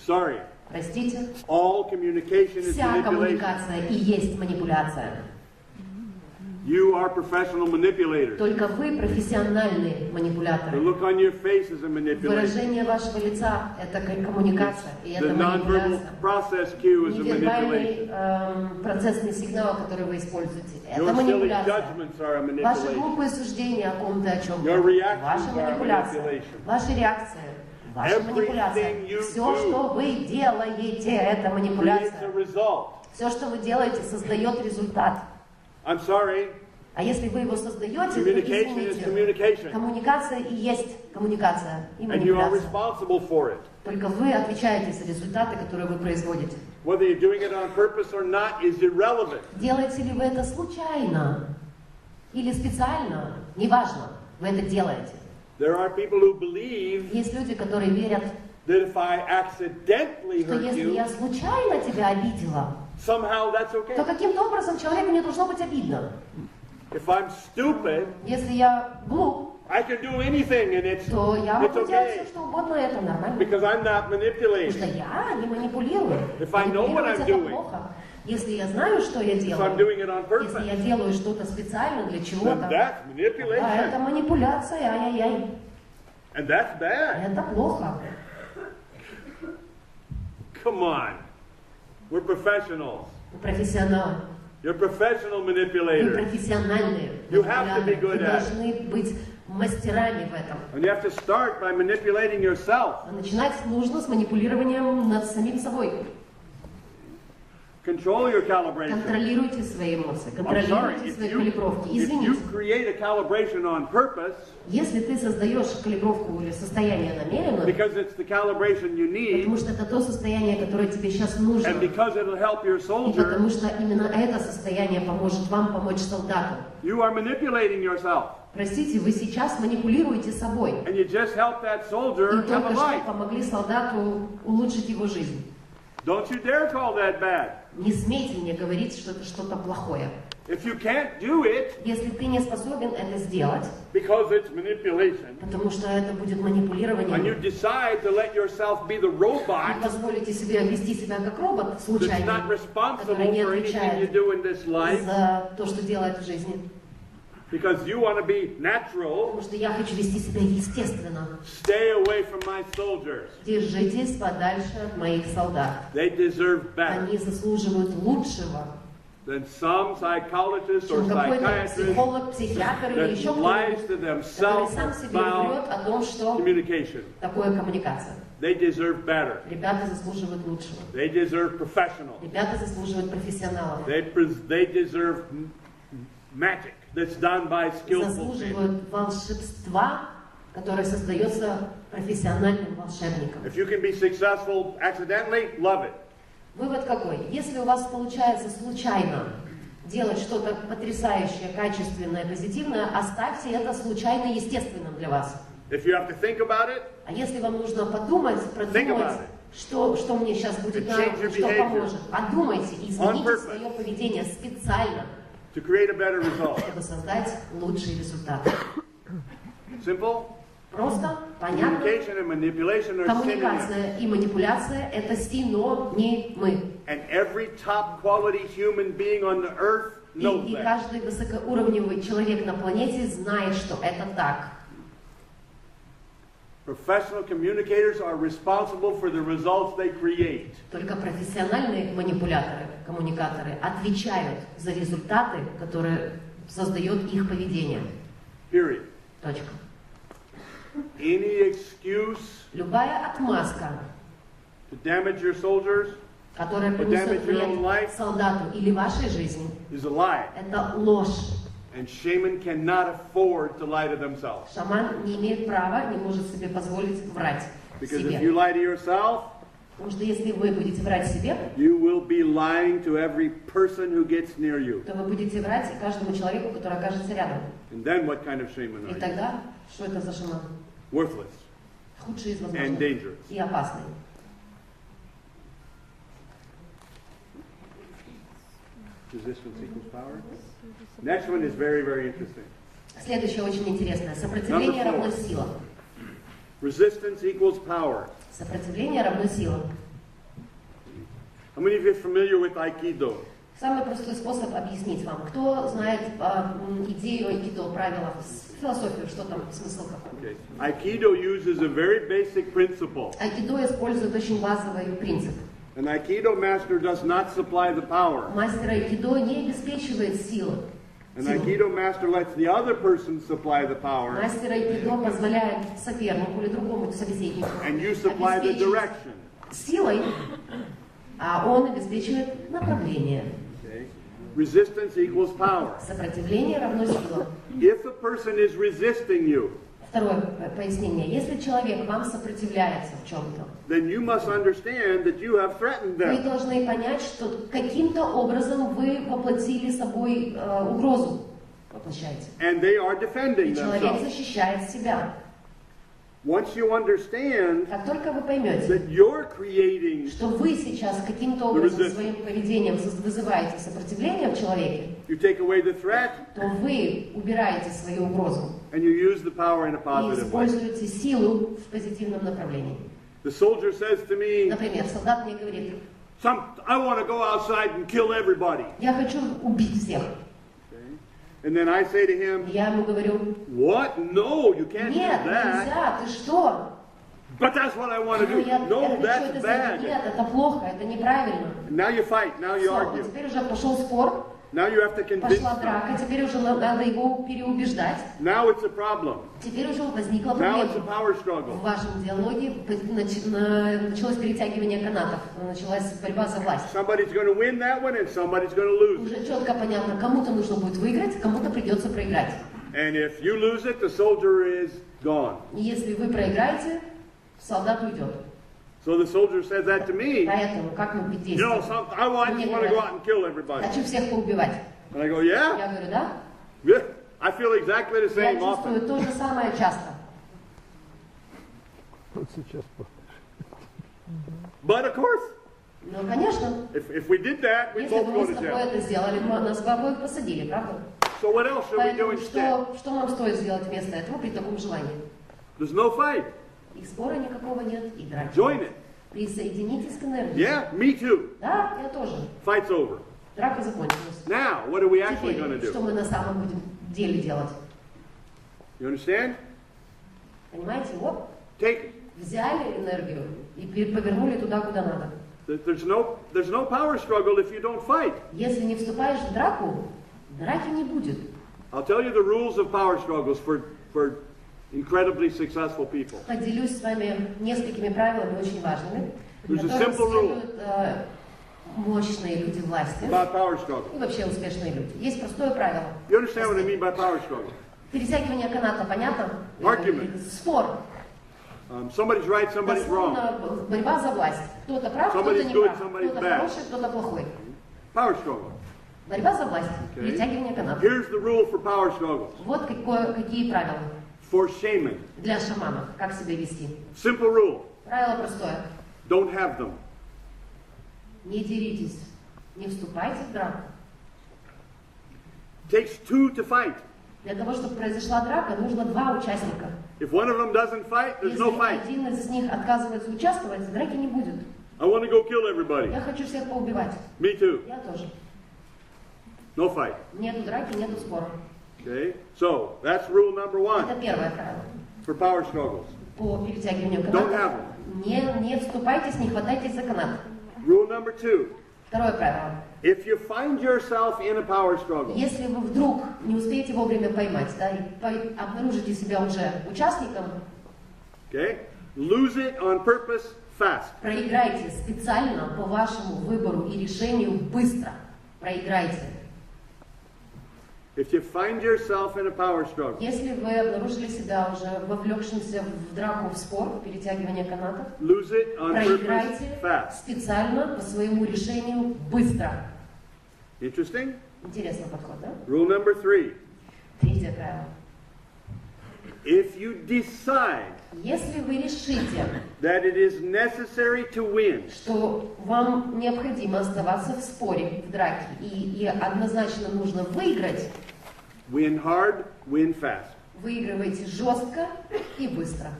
Sorry. Простите, All communication is вся manipulation. коммуникация и есть манипуляция. You are professional manipulators. Только вы профессиональные The манипуляторы. look on your face is a manipulation. Выражение вашего лица – это коммуникация, и The это nonverbal манипуляция. process cue is a manipulation. Невербальный процессный сигнал, который вы используете – это Your silly манипуляция. judgments are a Ваши manipulation. глупые суждения о ком-то, о чем-то Your reactions – ваша are манипуляция. manipulation. Ваши реакции – ваша Everything манипуляция. you Все, do что вы делаете – это Creates манипуляция. a result. Все, что вы делаете, создает результат. I'm sorry. А если вы его создаете, то Communication is извините. communication. Коммуникация и есть коммуникация и And you are манипуляция. responsible for it. Только вы отвечаете за результаты, которые вы производите. Whether you're doing it on purpose or not is irrelevant. Делаете ли вы это случайно или специально, неважно, вы это делаете. There are people who believe Есть люди, которые верят, that if I accidentally что hurt если you, я случайно тебя обидела, somehow that's то okay. каким-то образом человеку не должно быть обидно. If I'm stupid, Если я глуп, I can do anything and то я it's могу делать все, okay. что угодно, и это нормально. Because I'm not Потому manipulating. что я не манипулирую. If I know what Манипулировать I'm это doing. плохо. Если я знаю, что я If I'm делаю, doing it on если я purpose, делаю что-то специально для then чего-то, that's а это manipulation. манипуляция, ай-яй-яй. And that's bad. Это плохо. Come on. We're professionals. Вы профессионалы. You're professional Вы manipulators. профессиональные. You have to be манипуляторы. good Вы at it. должны быть мастерами в этом. And you have to start by manipulating yourself. А начинать нужно с манипулированием над самим собой. Control your calibration. Контролируйте свои эмоции, I'm sorry, контролируйте свои калибровки. if you Извините, create a calibration on purpose, если ты создаешь калибровку или состояние намеренно, because it's the calibration you need, потому что это то состояние, которое тебе сейчас нужно, and because it'll help your и soldier, потому что именно это состояние поможет вам помочь солдату. you are manipulating yourself. Простите, вы сейчас манипулируете собой. And you just help that И soldier have только a что life. помогли солдату улучшить его жизнь. Don't you dare call that bad. Не смейте мне говорить, что это что-то плохое. If you can't do it Если ты не способен это сделать, because it's manipulation, потому что это будет and you манипулирование, decide to let yourself be the и robot позволите себе вести себя как робот that's случайно, not responsible который не for anything you отвечает do in this life, за то, что делает в жизни. because you want to be natural, Потому что я хочу вести себя естественно. stay away from my soldiers. Держитесь подальше от моих солдат. They deserve better Они заслуживают лучшего, than some psychologist or чем какой-то psychiatrist психолог, психиатр или that еще lies кто-нибудь, to который themselves сам себе about врет о том, что communication. такое коммуникация. They deserve better. Ребята заслуживают лучшего. They deserve professional. Ребята заслуживают профессионалов. They deserve magic that's done by skillful people. Заслуживают волшебства, которое создается профессиональным волшебником. If you can be successful accidentally, love it. Вывод какой? Если у вас получается случайно делать что-то потрясающее, качественное, позитивное, оставьте это случайно естественным для вас. If you have to think about it, А если вам нужно подумать, продумать, что мне сейчас будет And на change руку, your что behavior. поможет, подумайте, On измените purpose. свое поведение специально, to create a better result. чтобы создать лучший результат. Simple? Просто, понятно. Communication and manipulation are synonyms. Коммуникация и манипуляция – это синонимы. And every top quality human being on the earth knows И that. каждый высокоуровневый человек на планете знает, что это так. Professional communicators are responsible for the results they create. Только профессиональные манипуляторы, коммуникаторы отвечают за результаты, которые создает их поведение. Period. Точка. Any excuse Любая отмазка to damage your soldiers, которое to damage принесет your own вред life, солдату или вашей жизни, is a lie. это ложь. And shaman cannot afford to lie to themselves. Шаман не имеет права, не может себе позволить врать Because себе. if you lie to yourself, Потому что если вы будете врать себе, you will be lying to every person who gets near you. то вы будете врать каждому человеку, который окажется рядом. And then what kind of shaman И are you? тогда, что это за шаман? Worthless Худший из and возможных dangerous. и опасный. Resistance equals power. Next one is very, very interesting. Следующее очень интересное. Сопротивление Number 4. равно сила. Resistance equals power. Сопротивление равно сила. How many of you are familiar with Aikido? Самый простой способ объяснить вам. Кто знает идею айкидо, правила, философию, что там, смысл какой? Okay. Aikido uses a very basic principle. Айкидо использует очень базовый принцип. An Aikido master does not supply the power. Мастер айкидо не обеспечивает силу. An Aikido master lets the other person supply the power, Мастер айкидо позволяет сопернику или другому собеседнику and you supply the обеспечить direction. силой, а он обеспечивает направление. Okay. Resistance equals power. Сопротивление равно сила. If a person is resisting you, Второе пояснение. Если человек вам сопротивляется в чем-то, then you must understand that you have threatened вы them. должны понять, что каким-то образом вы воплотили собой угрозу. Воплощаете. And they are defending И человек themselves. защищает себя. Once you understand Как только вы поймете, that you're creating, что вы сейчас каким-то образом своим поведением вызываете сопротивление в человеке, you take away the threat, то вы убираете свою угрозу and you use the power in a и positive way. используете силу в позитивном направлении. The soldier says to me, Например, солдат мне говорит: I want to go outside and kill everybody. я хочу убить всех. Okay. And then I say to him, Я ему говорю: what? No, you can't нет, do that. нельзя, ты что? But that's what I want to Ну, do. я No, хочу that's это сделать. bad. Нет, это плохо, это неправильно. And now you fight, now you Всё, argue. теперь уже пошел спор, Now you have to convince пошла them. драка, теперь уже надо его переубеждать. Now it's a problem. Теперь уже возникла Now it's a проблема. power В struggle. вашем диалоге началось перетягивание канатов, началась борьба за власть. Somebody's going to win that one and somebody's going to lose it. Уже четко понятно, кому-то нужно будет выиграть, кому-то придется проиграть. And if you lose it, the soldier is gone. И если вы проиграете, солдат уйдет. So the soldier says that to me. Поэтому как мы You know, действуем? I want to go out and kill everybody. Хочу всех поубивать. And I go, yeah? Я говорю: да? Yeah. I feel exactly the Я same чувствую often. то же самое часто. But of course, Ну, конечно. if we did that, we'd Если both бы go мы to с тобой jail. это сделали, нас бы обоих посадили, правда? So what else should we do Поэтому instead? что нам стоит сделать вместо этого при таком желании? There's no fight. И спора никакого нет, и драки. Join it. Присоединитесь к энергии. Yeah, me too. Да, я тоже. Fight's over. Драка закончилась. Now, what are we actually going to Теперь, что do? мы на самом деле делать? You understand? Понимаете? Вот, Take it. взяли энергию и повернули туда, куда надо. There's no power struggle if you don't fight. Если не вступаешь в драку, драки не будет. I'll tell you the rules of power struggles for incredibly successful people. Поделюсь с вами несколькими правилами очень важными, There's a которым simple rule. следуют мощные люди власти About power struggle. и вообще успешные люди. Есть простое правило. You understand what I mean by power struggle? Перетягивание каната, понятно? Argument. Спор. Somebody's right, somebody's wrong. Дословно борьба за власть. Кто-то прав, кто-то Somebody's не good, прав. somebody's Кто-то bad. хороший, кто-то плохой. Power struggle. Борьба за власть. Okay. Перетягивание каната. Here's the rule for power struggles. Вот какие правила For shaman. для шаманов. Как себя вести. Simple rule. Правило простое. Don't have them. Не деритесь. Не вступайте в драку. Takes two to fight. Для того, чтобы произошла драка, нужно два участника. If one of them doesn't fight, there's Если no fight. один из них отказывается участвовать, драки не будет. I want to go kill everybody. Я хочу всех поубивать. Me too. Я тоже. No fight. Нету драки, нету спора. Okay? So, that's rule number one Это первое правило. for power struggles. По перетягиванию Don't каната. have Не вступайтесь, не хватайтесь за канат. Rule number two. Второе правило. If you find yourself in a power struggle, Если вы вдруг не успеете вовремя поймать, да, и обнаружите себя уже участником, okay, lose it on purpose fast. Проиграйте специально по вашему выбору и решению быстро. Проиграйте. If you find yourself in a power struggle, Если вы обнаружили себя уже вовлекшимся в драку, в спор, в перетягивание канатов, lose it on purpose проиграйте fast. специально по своему решению быстро. Interesting? Интересный подход, да? Rule number 3. Третье правило. If you decide Если вы решите, that it is necessary to win, что вам необходимо оставаться в споре, в драке, и однозначно нужно выиграть, win hard, win fast. выигрывайте жестко и быстро.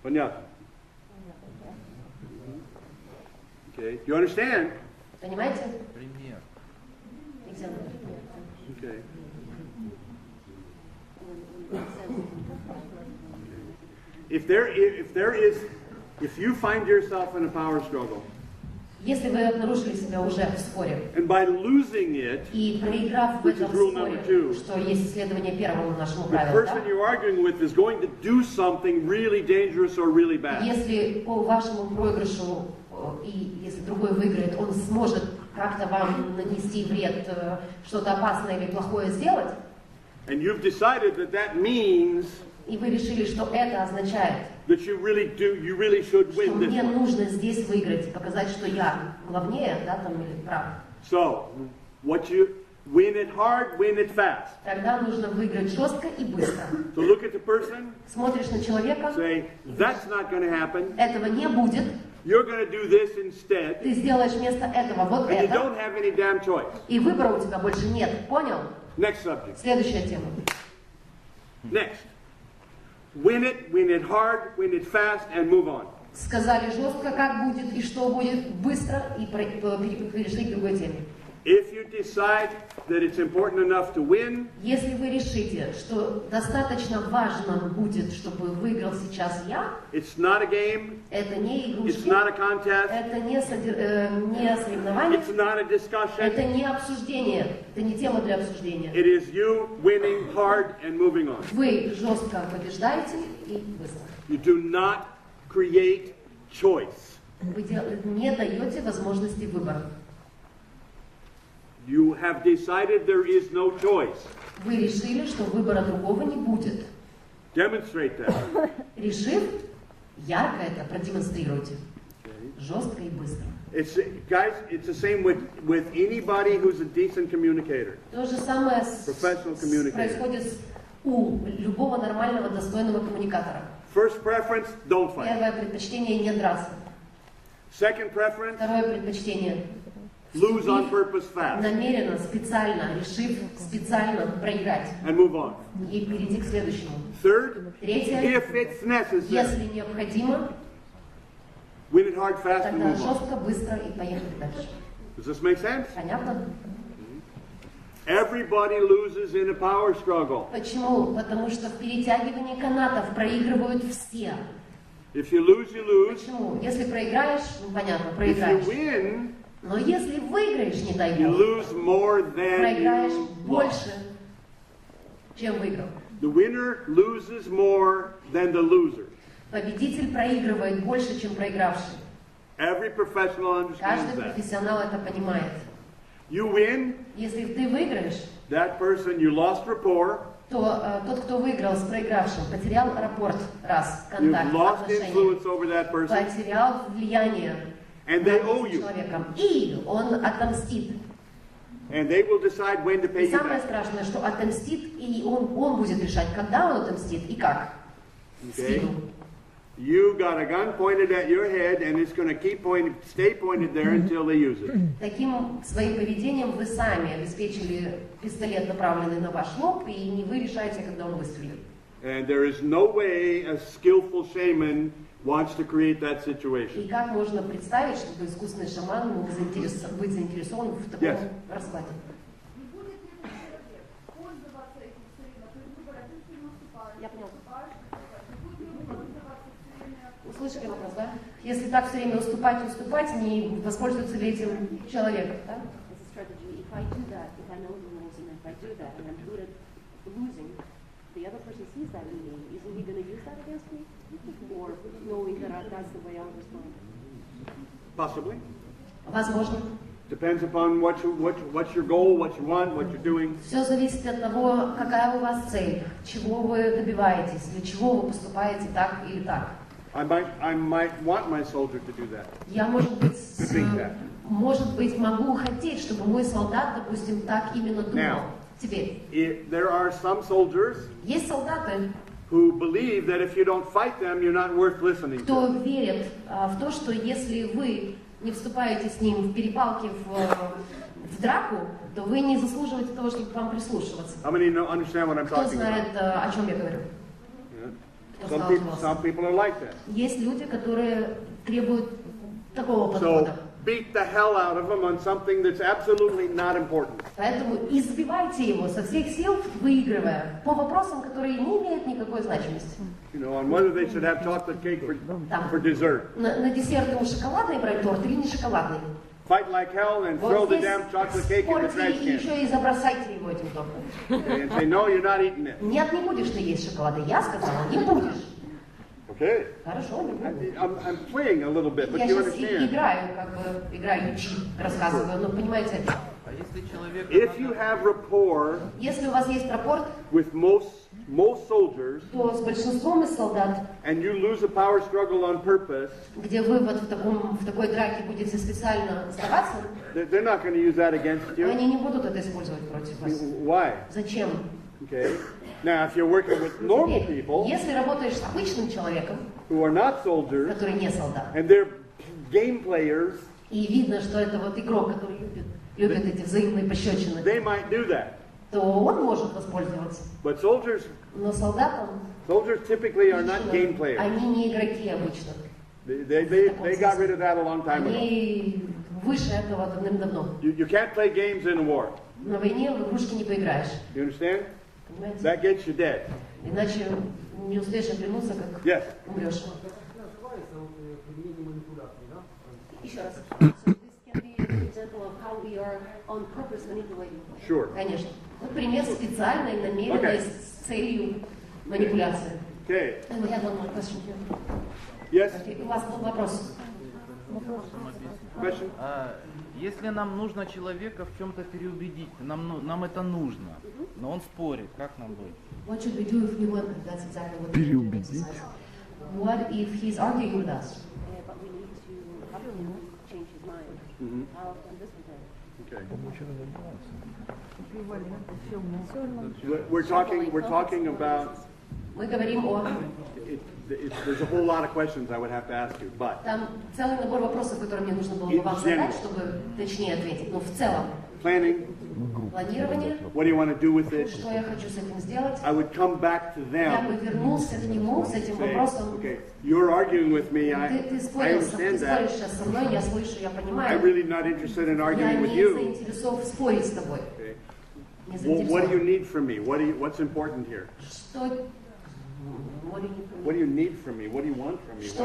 Понятно? Okay. Do you understand? Понимаете? Пример. Экзамен. Okay. If you find yourself in a power struggle, Если вы обнаружили себя уже в споре, and by losing it, и проиграв в which is этом rule number споре, 2, что есть исследование первому нашему the правилу, person да? you're arguing with is going to do something really dangerous or really bad. Если по вашему проигрышу, и если другой выиграет, он сможет как-то вам нанести вред, что-то опасное или плохое сделать, And you've decided that that means и вы решили, что это означает, that you really should что win this мне one. нужно здесь выиграть и показать, что я главнее, да, там, или прав. So, win it hard, win it fast. Тогда нужно выиграть жестко и быстро. So look at the person, Смотришь на человека, say, that's not going to happen. этого не будет, You're going to do this instead. ты сделаешь вместо этого вот And you это, don't have any damn choice. и выбора у тебя больше нет, понял? Next subject. Следующая тема. Next. Win it hard, win it fast, and move on. Сказали жестко, как будет и что будет, быстро, и перешли к другой теме. If you decide that it's important enough to win, Если вы решите, что достаточно важно будет, чтобы выиграл сейчас я, it's not a game, это не it's игрушки, not a contest, это не соревнование, it's not a discussion. это не обсуждение, это не тема для обсуждения. It is you winning hard and moving on. Вы жестко побеждаете и быстро. You do not create choice. Вы не даете возможности выбора. You have decided there is no choice. Вы решили, что выбора другого не будет. Demonstrate that. Решив, ярко это продемонстрируйте. Жестко и быстро. Guys, it's the same with anybody who's a decent communicator. То же самое Professional communicator. происходит у любого нормального, достойного коммуникатора. First preference, don't fight. Первое предпочтение не драться. Second preference, Второе предпочтение lose on purpose fast намеренно, специально, решив специально проиграть and move on. и перейти к следующему. Third, Третье, if it's necessary, если необходимо, win it hard, fast, and тогда move on. жестко, быстро и поехали дальше. Does this make sense? Понятно? Everybody loses in a power struggle. Почему? Потому что в перетягивании канатов проигрывают все. If you lose, you lose. Почему? Если проиграешь, ну понятно, If you проиграешь. win, Но если выиграешь, не дай you бог, lose more than проиграешь you больше, lost. чем выиграл. The winner loses more than the loser. Победитель проигрывает больше, чем проигравший. Every professional understands Каждый that. профессионал это понимает. You win, Если ты выиграешь, that person, you lost rapport, то тот, кто выиграл с проигравшим, потерял рапорт, раз, you've контакт, lost отношения, influence over that person, потерял влияние and they над owe этим you. человеком, и он отомстит. And they will decide when to pay И you самое back. страшное, что отомстит, и он будет решать, когда он отомстит и как. Okay? Силу. You got a gun pointed at your head, and it's going to stay pointed there until they use it. Таким своим поведением вы сами обеспечили пистолет, направленный на ваш лоб, и не вы решаете, когда он выстрелит. And there is no way a skillful shaman wants to create that И situation. как можно представить, чтобы искусственный шаман мог быть заинтересован в таком Yes. раскладе? Не будет ли этот человек пользоваться этим все время? То есть выбор один все наступает. Я поняла. Будет ли он пользоваться все время? Услышали вопрос, да? Если так все время уступать, не воспользуется ли этим человек, да? As a strategy, if I do that, if I know the rules and if I do that and I'm good at losing, the other person sees that in me, isn't he going to use that against me? Or knowing that that's the way I would respond? Possibly. Возможно. Depends upon what's your goal, what you want, what you're doing. Все зависит от того, какая у вас цель, чего вы добиваетесь, для чего вы поступаете так или так. I might want my soldier to do that. Я, может быть, могу хотеть, чтобы мой солдат, допустим, так именно думал. Теперь. There are some soldiers Есть солдаты, who believe that if you don't fight them, you're not worth listening кто to. верит в то, что если вы не вступаете с ним в перепалки, в драку, то вы не заслуживаете того, чтобы к вам прислушиваться. How many understand what I'm Кто talking знает, about? о чем я говорю? Some people are like that. Есть люди, которые требуют такого So подхода. beat the hell out of them on something that's absolutely not important. Поэтому избивайте его со всех сил, выигрывая по вопросам, которые не имеют никакой значимости. You know, on whether they should have chocolate cake for dessert. На десерт ему шоколадный брать торт или не шоколадный. Fight like hell and throw the damn chocolate cake in the trash И еще can. и забросайте его этим тортом. And say, no, you're not eating it. Нет, не будешь ты есть шоколада. Я сказала, не будешь. Okay. Хорошо, не буду. I'm playing a little bit, but Я you сейчас understand. играю ячи, рассказываю, но понимаете, If you have rapport если у вас есть рапорт, with most soldiers, то с большинством из солдат, and you lose a power struggle on purpose, где вы вот в такой драке будете специально сдаваться, they're not going to use that against you. они не будут это использовать против вас. Why? Зачем? Okay. Now, if you're working with normal people Если работаешь с обычным человеком, who are not soldiers, который не солдат, and they're game players, и видно, что это вот игрок, который любит эти взаимные пощечины, they might do that. то он может воспользоваться. But soldiers Но солдатам typically are not game players. они не игроки обычно. They got rid of that a long time ago. Они выше этого давным-давно. You can't play games in a war. На войне в игрушки не поиграешь. You understand? Понимаете? That gets you dead. Иначе не успеешь оглянуться, как Yes. умрешь. Еще раз. So this can be an example of how we are on purpose manipulating. Sure. Конечно. Вот пример специальной, намеренной, с целью манипуляции. Okay. And we have one more question here. Yes. Okay, у вас был вопрос. Question? Если нам нужно человека в чем-то переубедить, нам это нужно, но он спорит, как нам быть? What should we do if we want? That's exactly what we exercise. What if he's arguing with us? But we need to help him change his mind. How can this be done? Okay. We're talking about. Мы говорим о... There's a whole lot of questions I would have to ask you, but. Там целый набор вопросов, которые мне нужно было бы вам задать, чтобы точнее ответить. Но в целом, Planning. планирование, What do you want to do with it? что я хочу с этим сделать, I would come back to я them. бы вернулся к нему с этим Say, вопросом. okay, you're arguing with me. Ты I споришь understand that. сейчас со мной, я слышу, я I'm понимаю. really not interested in Я arguing with не you. заинтересован спорить с тобой. Okay. Не Well, what do you заинтересован. need from me? What's important here? Что... What do you need from me? What do you want from me? Что,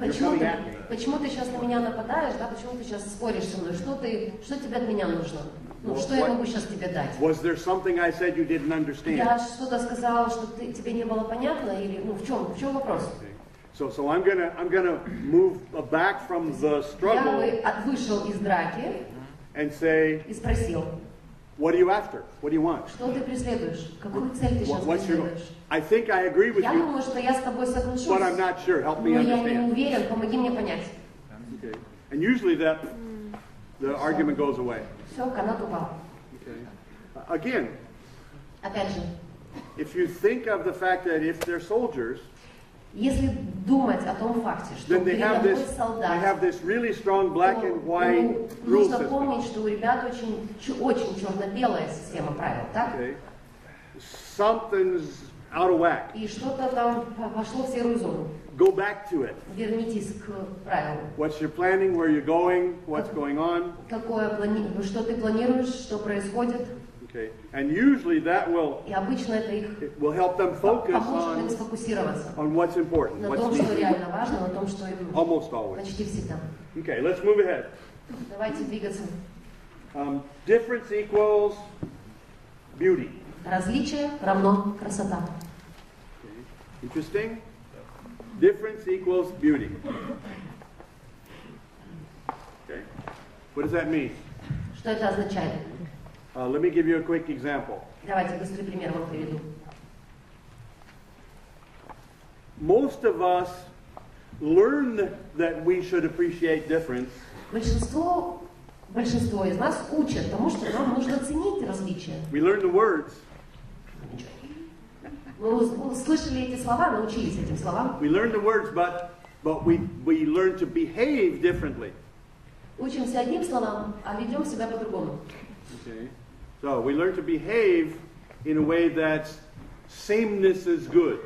You're coming at me. почему ты сейчас на меня нападаешь, да? Почему ты сейчас споришь со мной? Что тебе от меня нужно? Ну, что я могу сейчас тебе дать? Was there something I said you didn't understand? Я что-то сказала, что тебе не было понятно, или в чем вопрос? Okay. So I'm gonna move back from the Я struggle вышел из драки and say, и спросил, what are you after? What do you want? что ты преследуешь? Какую цель ты сейчас What's your? преследуешь? I think I agree with Я you, думаю, что я с тобой соглашусь, but I'm not sure. Help me но я не understand. уверен, помоги мне понять. Okay. And usually the argument goes away. Все, канат упал. Okay. Again, Опять же, if you think of the fact that if they're soldiers, если думать о том факте, что then they have передовой this солдат, really strong black and white rule нужно system. помнить, что у ребят очень черно-белая система правил, так? Okay. Something's out of whack. И что-то там пошло в серую зону. Go back to it. Вернитесь к правилам. What's your planning? Where you're going? What's going on? Что ты планируешь, что происходит? Okay. And usually that И обычно это их it will help them focus поможет им сфокусироваться on what's important, на what's том, что needed. реально важно, на том, что им Almost always. почти всегда. Okay, let's move ahead. Давайте двигаться. Difference equals beauty. Различие равно красота. Okay. Interesting? Difference equals beauty. Okay. What does that mean? Что это означает? Let me give you a quick example. Давайте быстрый пример вам приведу. Most of us learn that we should appreciate difference. Большинство из нас учат тому, что нам нужно ценить различия. We learn the words. Мы услышали эти слова, научились этим словам. We learn the words, but we learn to behave differently. Учимся одним словам, а ведем себя по-другому. Okay. So we learn to behave in a way that sameness is good.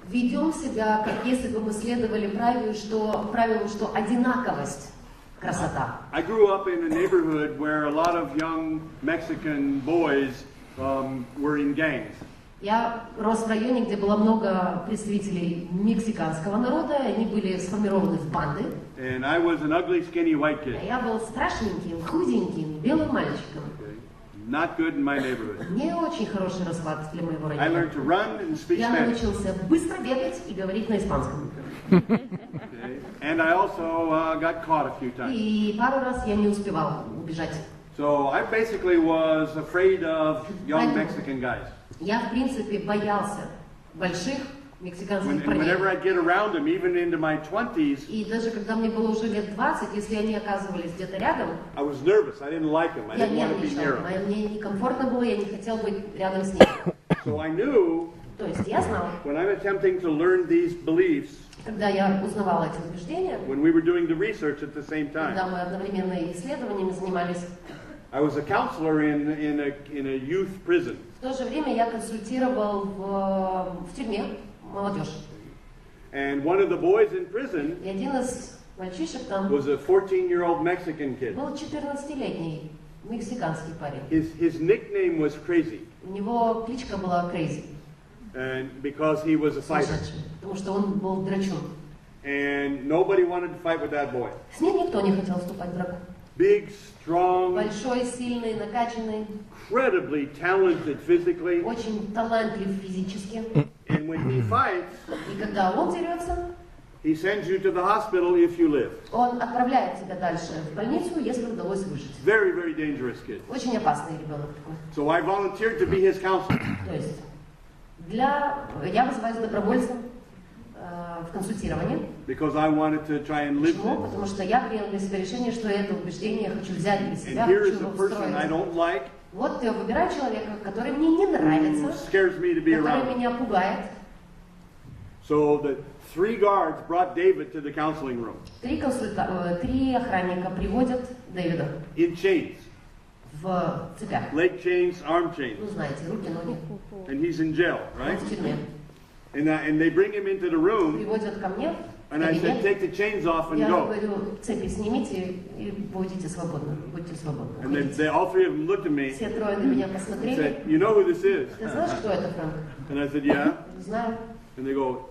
Ведем себя, как если бы мы следовали правилу, что одинаковость – красота. I grew up in a neighborhood where a lot of young Mexican boys were in gangs. Я рос в районе, где было много представителей мексиканского народа, и они были сформированы в банды. And I was an ugly, skinny white kid. А я был страшненьким, худеньким, белым мальчиком. Okay. Not good in my neighborhood. Не очень хороший расклад для моего I района. learned to run and speak Я Spanish. научился быстро бегать и говорить на испанском. Okay. And I also got caught a few times. И пару раз я не успевал убежать. So I basically was afraid of young Mexican guys. Я, в принципе, боялся больших мексиканских парней. Whenever I'd get around them, even into my 20s, И даже когда мне было уже лет 20, если они оказывались где-то рядом, I was nervous. I didn't like them. I я didn't want to be near нервничал. them. Мне некомфортно было, я не хотел быть рядом с ними. So I knew То есть я знал, when I'm attempting to learn these beliefs, когда я узнавала эти убеждения, when we were doing the research at the same когда time, мы одновременно исследованиями занимались, I was a counselor in a youth prison. в то же время я консультировал в тюрьме молодежь. And one of the boys in prison И один из мальчишек там was a 14-year-old Mexican kid. был 14-летний мексиканский парень. His nickname was Crazy, У него кличка была Crazy, and because he was a fighter. сумасшедший, потому что он был драчун. And nobody wanted to fight with that boy. С ним никто не хотел вступать в драку. Big, strong, Большой, сильный, накачанный, incredibly talented physically. очень талантлив физически. And when he fights, И когда он дерется, he sends you to the hospital if you live. он отправляет тебя дальше в больницу, если удалось выжить. Very, very dangerous kid. Очень опасный ребенок такой. So I volunteered to be his counselor. То есть я вызываюсь добровольцем в консультировании. Because I wanted to try and live Почему? this. Потому что я принял для себя решение, что это убеждение я хочу взять для себя, And here хочу is его a person I встроить. don't like, Вот я выбираю человека, который мне не who нравится, scares me to be который around. меня пугает. So the 3 guards brought David to the counseling room Три охранника приводят Дэвида in chains, в цепях. leg chains, arm Ну, chains, знаете, руки, ноги. and he's in jail, Он right? в тюрьме. And they bring him into the room, Приводят ко мне в and I said, кабинет. take the chains off and Я go. говорю, цепи снимите и будете свободны. Будьте свободны. And then Уходите. all 3 of them looked at me Все трое на меня and посмотрели. said, you know who this is? Ты знаешь, кто это, Фрэнк? And I said, yeah. Я знаю. And they go,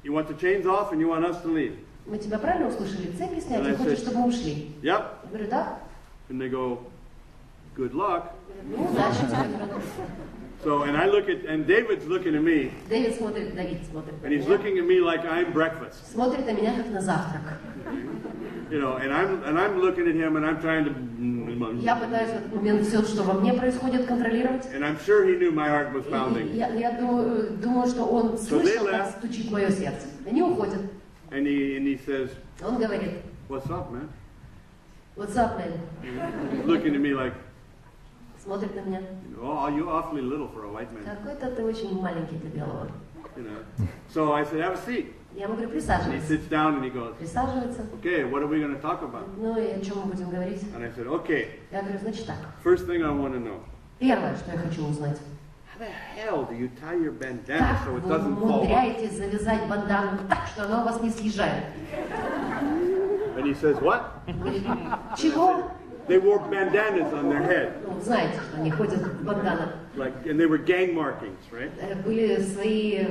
you want the chains off and you want us to leave? Мы тебя правильно услышали? Цепи снять, Она и хочешь, говорит, чтобы мы ушли? Yep. Я говорю, да. And they go, good luck. Ну, удачи тебе, Фрэнк. So, and David's looking at me, Дэвид смотрит, Давид смотрит на and he's меня. looking at me like I'm breakfast. Смотрит на меня, как на завтрак. You know, and I'm looking at him and I'm trying to, Я пытаюсь в этот момент все, что во мне происходит, контролировать. and I'm sure he knew my heart was И pounding. я думаю, что он слышал, как стучит мое сердце. Они уходят. And he says, Он говорит, what's up, man? what's up, man? He's looking at me like, Смотрит на меня. oh, you're awfully little for a white man. Какой-то ты очень маленький для белого. You know. So I said, have a seat. Я ему говорю, And he присаживайся. sits down and he goes, Присаживается. okay, what are we going to talk about? Ну и о чем мы будем говорить? And I said, okay, Я говорю, значит так. first thing I want to know. Первое, что я хочу узнать. How the hell do you tie your bandana Как so it вы doesn't fall off? умудряетесь завязать бандану так, что она у вас не съезжает? And he says, what? Он говорит, чего? They wore bandanas on their head. Ну, знаете, что они ходят в банданах. And they were gang markings, right? Были свои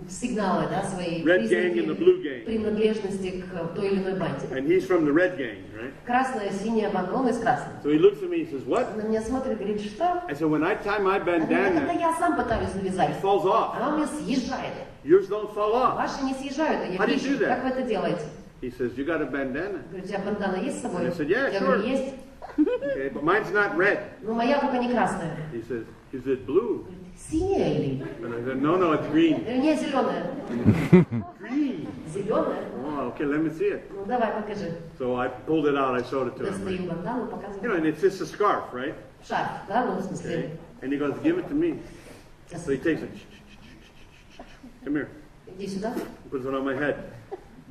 сигналы, да, свои Red gang and the blue gang. принадлежности к той или иной банде. And he's from the red gang, right? Красная, синяя банда, он из красной. So he looks at me and says, what? Он на меня смотрит и говорит, что? I said, when I tie my Когда bandana, я сам пытаюсь завязать, it falls off. она у меня съезжает. Yours don't fall off. Ваши не съезжают, а я How do you вижу, do that? как вы это делааете. He says, you got a bandana? Говорю, у тебя бандана есть с собой? I said, yeah, Я sure. говорю, есть. Okay, but mine's not red. Но моя пока не красная. He says, is it blue? Синяя или? And I said, no, it's green. Я говорю, нет, зеленая. Green? Зеленая? Oh, okay, let me see it. Ну давай, покажи. So I pulled it out, I showed it to him. Достаю бандану, You know, показываю. and it's just a scarf, right? Шарф, да, ну в Okay. смысле. And he goes, give it to me. So he takes it. Come here. Иди сюда. Puts it on my head.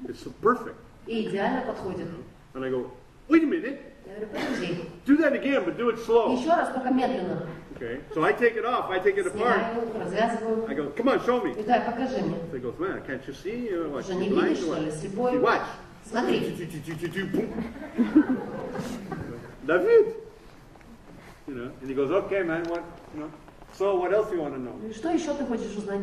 It's so perfect. И идеально подходит. And I go, wait a minute. Я говорю, подожди. Do that again, but do it slow. Еще раз, только медленно. Okay. So I take it off. I take it apart. Снимаю, развязываю. I go, come on, show me. И дай, покажи мне. So he goes, man, can't you see? What, Уже не you blind видишь, or что ли, what? слепой? See, watch. Смотри. David. You know, and he goes, okay, man, what, you know, so what else do you want to know? Что еще ты хочешь узнать?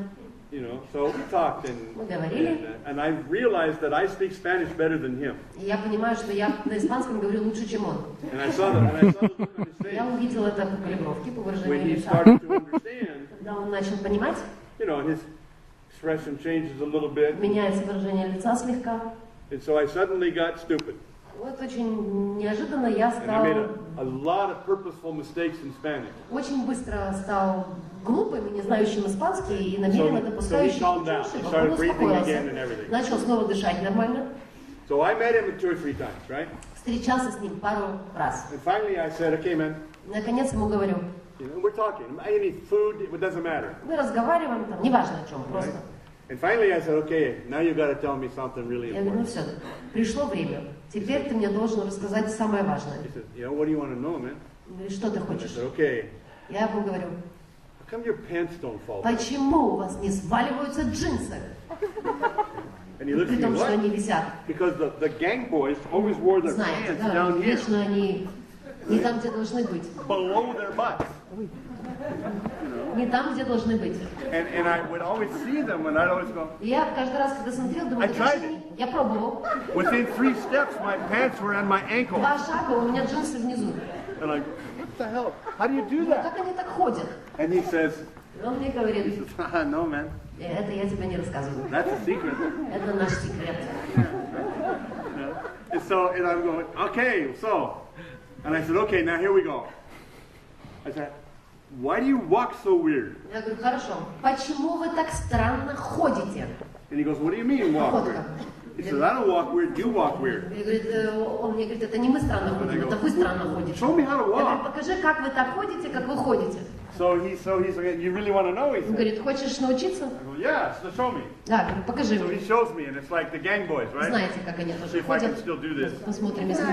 You know, so we talked, Мы говорили. and I realized that I speak Spanish better than him. И я понимаю, что я на испанском говорю лучше, чем он. And I saw that, and I saw the look on his Я face увидела это по калибровке, по when выражению he лица. started to understand. Когда он начал понимать, You know, and his expression changes a little bit. меняется выражение лица слегка. And so I suddenly got stupid. Вот очень неожиданно я And I made стал, a lot of purposeful mistakes in Spanish. очень быстро стал глупым и не знающим испанский, и намеренно So he допускающим calmed down. He started breathing again and everything. начал снова дышать нормально. So I met him 2 or 3 times, right? Встречался с ним пару раз. And finally I said, okay, man, Наконец ему говорю, you know, we're talking. I need food, it doesn't matter. мы разговариваем, там, неважно о чем, просто. And finally I said, okay, now you got to tell me something really Я говорю, ну important. все, пришло время. Теперь ты мне должен рассказать самое важное. He said, you know, what do you want to know, man? Он говорит, что ты I хочешь? said, okay, Я ему говорю, how come your pants don't fall down? почему у вас не сваливаются джинсы? And he looks При at том, me, что what? они висят. Because the gang boys always wore their Знаете, pants да, down here, вечно они не там, где должны быть. below their butts. Не там, где должны быть. And I would always see them, and I'd always go, И я каждый раз, когда смотрел, думаю, I да tried пошли. Я пробовал. within 3 steps, my pants were on my ankle. 2 шага, у меня джинсы внизу. And I go, what the hell? How do you do Ну, that? как они так ходят? And he says, И он мне говорит, no, man, это я тебе не рассказываю. that's a secret. Это наш секрет. And so, and I'm going, okay, so. And I said, okay, now here we go. I said, why do you walk so weird? Я говорю, хорошо, почему вы так странно ходите? And he goes, what do you mean walk weird? He says, I don't walk weird, you walk weird. И говорит, он мне говорит, это не мы странно ходим, это вы странно ходите. Show me how to Я говорю, walk. покажи, как вы так ходите, как вы ходите. So he's like, you really want to know? He Он said. говорит, хочешь научиться? I go, yeah, so show me. Да, говорю, покажи So мне. he shows me, and it's like the gang boys, right? Знаете, как они See тоже if I can ходят. still do this. Посмотрим, если...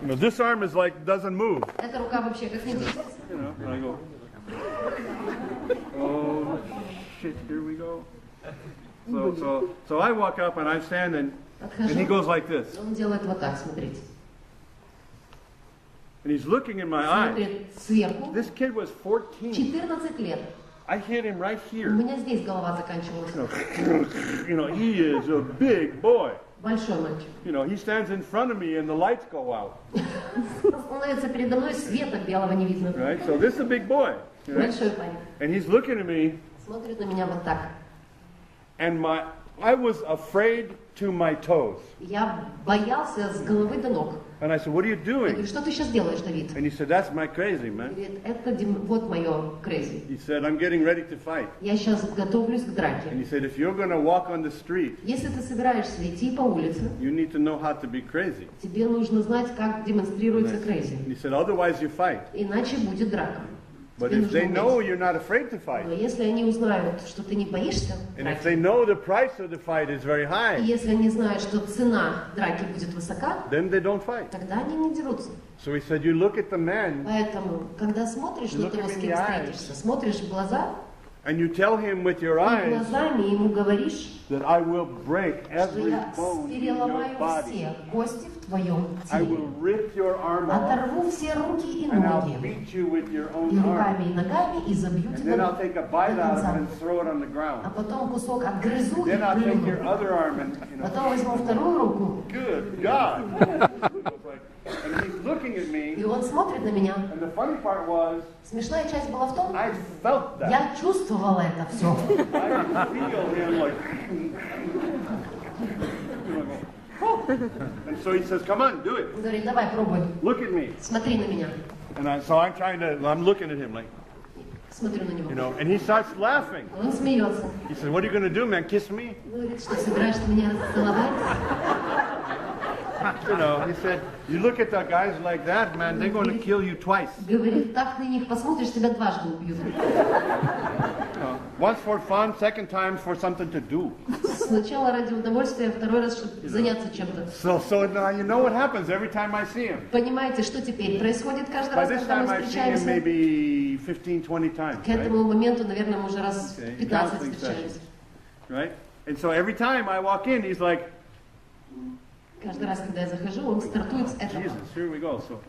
You know, this arm is like doesn't move. Эта рука вообще как не движется. You know, and I go, oh shit, here we go. So I walk up and I'm standing, and he Отхожу. goes like this, Он делает вот так, смотрите. and he's looking in my eye. Смотрит сверху. This kid was 14. 14 лет. I hit him right У here. меня здесь голова заканчивалась. You know, he is a big boy. Большой мальчик. You know, he stands in front of me and the lights go out. Становится передо мной, света белого не видно. Right? So this is a big boy. You know? Большой парень. And he's looking at me, Смотрит на меня вот так. and I was afraid to my toes. Я боялся с головы до ног. And I said, what are you Я doing? говорю, что ты сейчас делаешь, Давид? And he said, that's my crazy, man. Говорит, это вот мое crazy. He said, I'm getting ready to fight. Я сейчас готовлюсь к And драке. he said, if you're going to walk on the street, Если ты собираешься идти по улице, you need to know how to be crazy. тебе нужно знать, как демонстрируется And crazy. he said, otherwise you fight. Иначе будет драка. But Тебе if they нужно know уметь. you're not afraid to Но fight, если они узнают, что ты не боишься and if драки, they know the price of the fight is very и high, если они знают, что цена драки будет высока, then they don't fight. тогда они не дерутся. So he said, you look at the man, Поэтому, когда смотришь на Look того, him с in кем the eyes. встретишься, смотришь в глаза, and you tell him with your Ты eyes глазами ему говоришь, that I will break что every я bone in your переломаю body. все кости в твоем I will теле. rip your arm off, Оторву все руки и and I'll ноги. beat you with your И own arm. руками, и ногами, и забью And тебя then I'll до take a bite out of it конца. and throw it on the А ground. потом кусок отгрызу и Then I'll take your плюну. other arm and, Потом возьму вторую руку, good God. And he's looking at и me, он смотрит на меня. and the funny part was, Смешная часть была в том, I felt that. я чувствовала это все. I could feel him like, and so he says, come on, do it. Он говорит, давай, пробуй, Look at me. смотри на меня. And I'm looking at him like, Смотрю на него. and he starts laughing. Он смеется. He says, what are you going to do, man? Kiss me? Говорит, что собираешься меня целовать? He said, you look at the guys like that, man, they're going to kill you twice. Говорит, так на них посмотришь, тебя дважды убьют. Once for fun, second time for something to do. Сначала ради удовольствия, второй раз, чтобы заняться чем-то. So now you know what happens every time I see him. Понимаете, что теперь происходит каждый By раз, this когда time мы I've seen him встречаемся? maybe 15-20 times, К right? этому моменту, наверное, мы уже раз Okay, 15 counseling встречались. sessions. Right? And so every time I walk in, he's like, Каждый раз, когда я захожу, он стартует с этого. Jesus, here we go. So,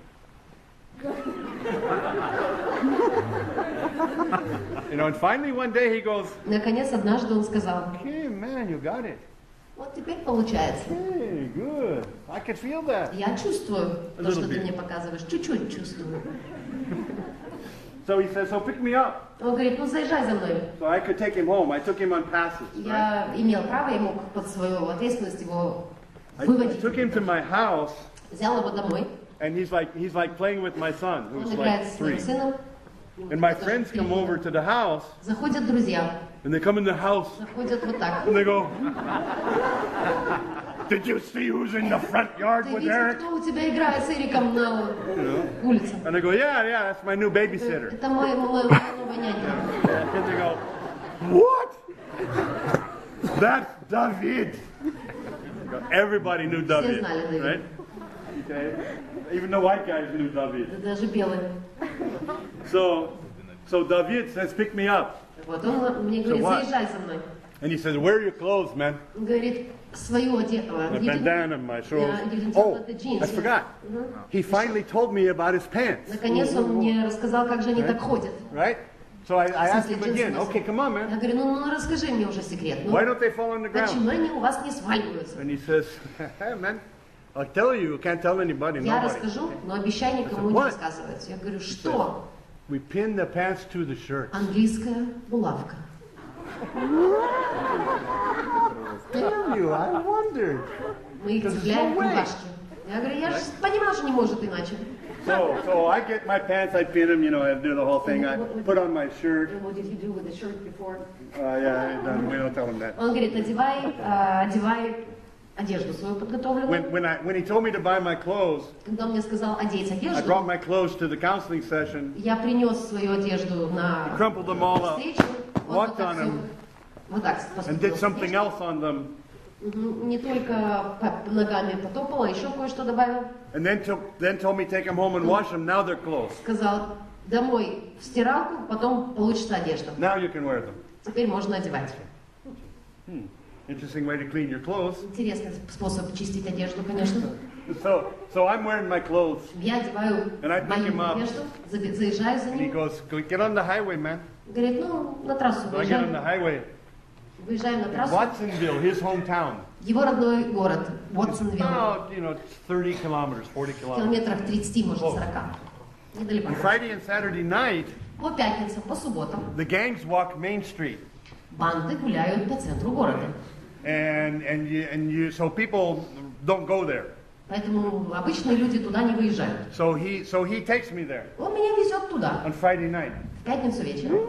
and finally one day he goes, Наконец, однажды он сказал, hey, man, you got it. вот теперь получается. Hey, good. I can feel that. Я чувствую A то, что little ты bit. мне показываешь. Чуть-чуть чувствую. So he says, so pick me up. Он говорит, ну заезжай за мной. So I could take him home. I took him on passes. Right? Я имел право, я мог под свою ответственность его I выводить. took him to my house, Взял его домой. and he's like playing with my son, Он who's играет like с своим 3. сыном. And my friends come over to the house, Заходят друзья. and they come in the house, Заходят вот так. and they go, did you see who's in the front yard Ты with видел, Eric? кто у тебя играет с Эриком на улице? And I go, yeah, that's my new babysitter. Это моя новая нянька. And they go, what? That's David. Everybody knew David, знали Давида. right? Okay. Even the white guys knew David. Даже белые. So David says, pick me up. Вот он мне говорит, what? заезжай за мной. And he says, where are your clothes, man? Он говорит, свою одежду. My bandana, my shorts. You didn't Oh, tell the jeans. I forgot. He finally told me about his pants, Наконец он мне рассказал, как же они так ходят. right? So I asked him Смысле, again, джинсы okay, come on, Я man. говорю, ну расскажи мне уже секрет. Ну, Why don't they fall on the почему ground? они у вас не сваливаются? And he says, hey, man, I'll tell you, can't tell anybody, Я nobody. расскажу, но обещай никому не What? рассказывать. Я говорю, что? We pin the pants to the shirt. Английская булавка. Tell you, I wondered. Мы их цепляем к рубашке. Я говорю, я же понимала, что не может иначе. So I get my pants, I pin them, I do the whole thing. I put on my shirt. What did you do with the shirt before? Yeah, we don't tell them that. Он говорит, одевай одежду свою подготовленную. When he told me to buy my clothes, Когда он мне сказал одеть I одежду, brought my clothes to the counseling session, я принес свою одежду на crumpled them all up, встречу. Он walked вот так on всё- them, вот так and поступил. did something else on them, Не только ногами потопал, а еще кое-что добавил. and then told me take them home and wash them. Now they're clothes. Сказал, домой в стиралку, потом получится одежда. Now you can wear them. Теперь можно одевать. Interesting way to clean your clothes. Интересный способ чистить одежду, конечно. So I'm wearing my clothes, Я одеваю And I pick мою him up. одежду, заезжаю за and he ним. goes, get on the highway, man. Говорит, ну, на трассу So I get on the выезжаем. highway. Выезжаем на трассу. Watsonville, his hometown. Его родной город, Уотсонвилл. About, 30 kilometers, 40 В kilometers. километрах 30, может, 40. Недалеко. On Friday and Saturday night, По пятницам, по субботам the gangs walk Main Street. банды гуляют по центру города. So people don't go there. Поэтому обычные люди туда не выезжают. So he takes me there Он меня везет туда. on Friday night. В пятницу вечером.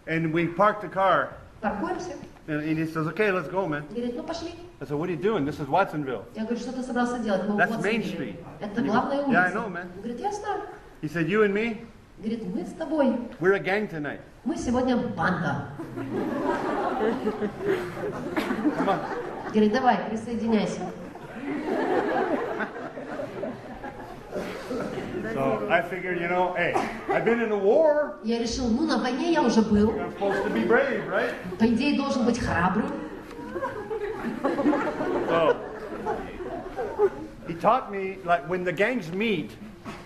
And we park the car. Паркуемся. And he says, okay, let's go, man. Говорит, ну пошли. I said, what are you doing? This is Watsonville. Я говорю, что ты собрался делать? Мы в That's Main Уотсонвилле. Street. Это главная Yeah, I улица. know, man. Он говорит, я знаю. He said, you and me, Говорит, мы с тобой. we're a gang tonight. Мы сегодня банда. Come on. Говорит, давай, присоединяйся. So I figured, you know, hey, I've been in a war. Я решил, ну на войне я уже был. I'm supposed to be brave, right? По идее должен быть храбрым. So he taught me, like, when the gangs meet,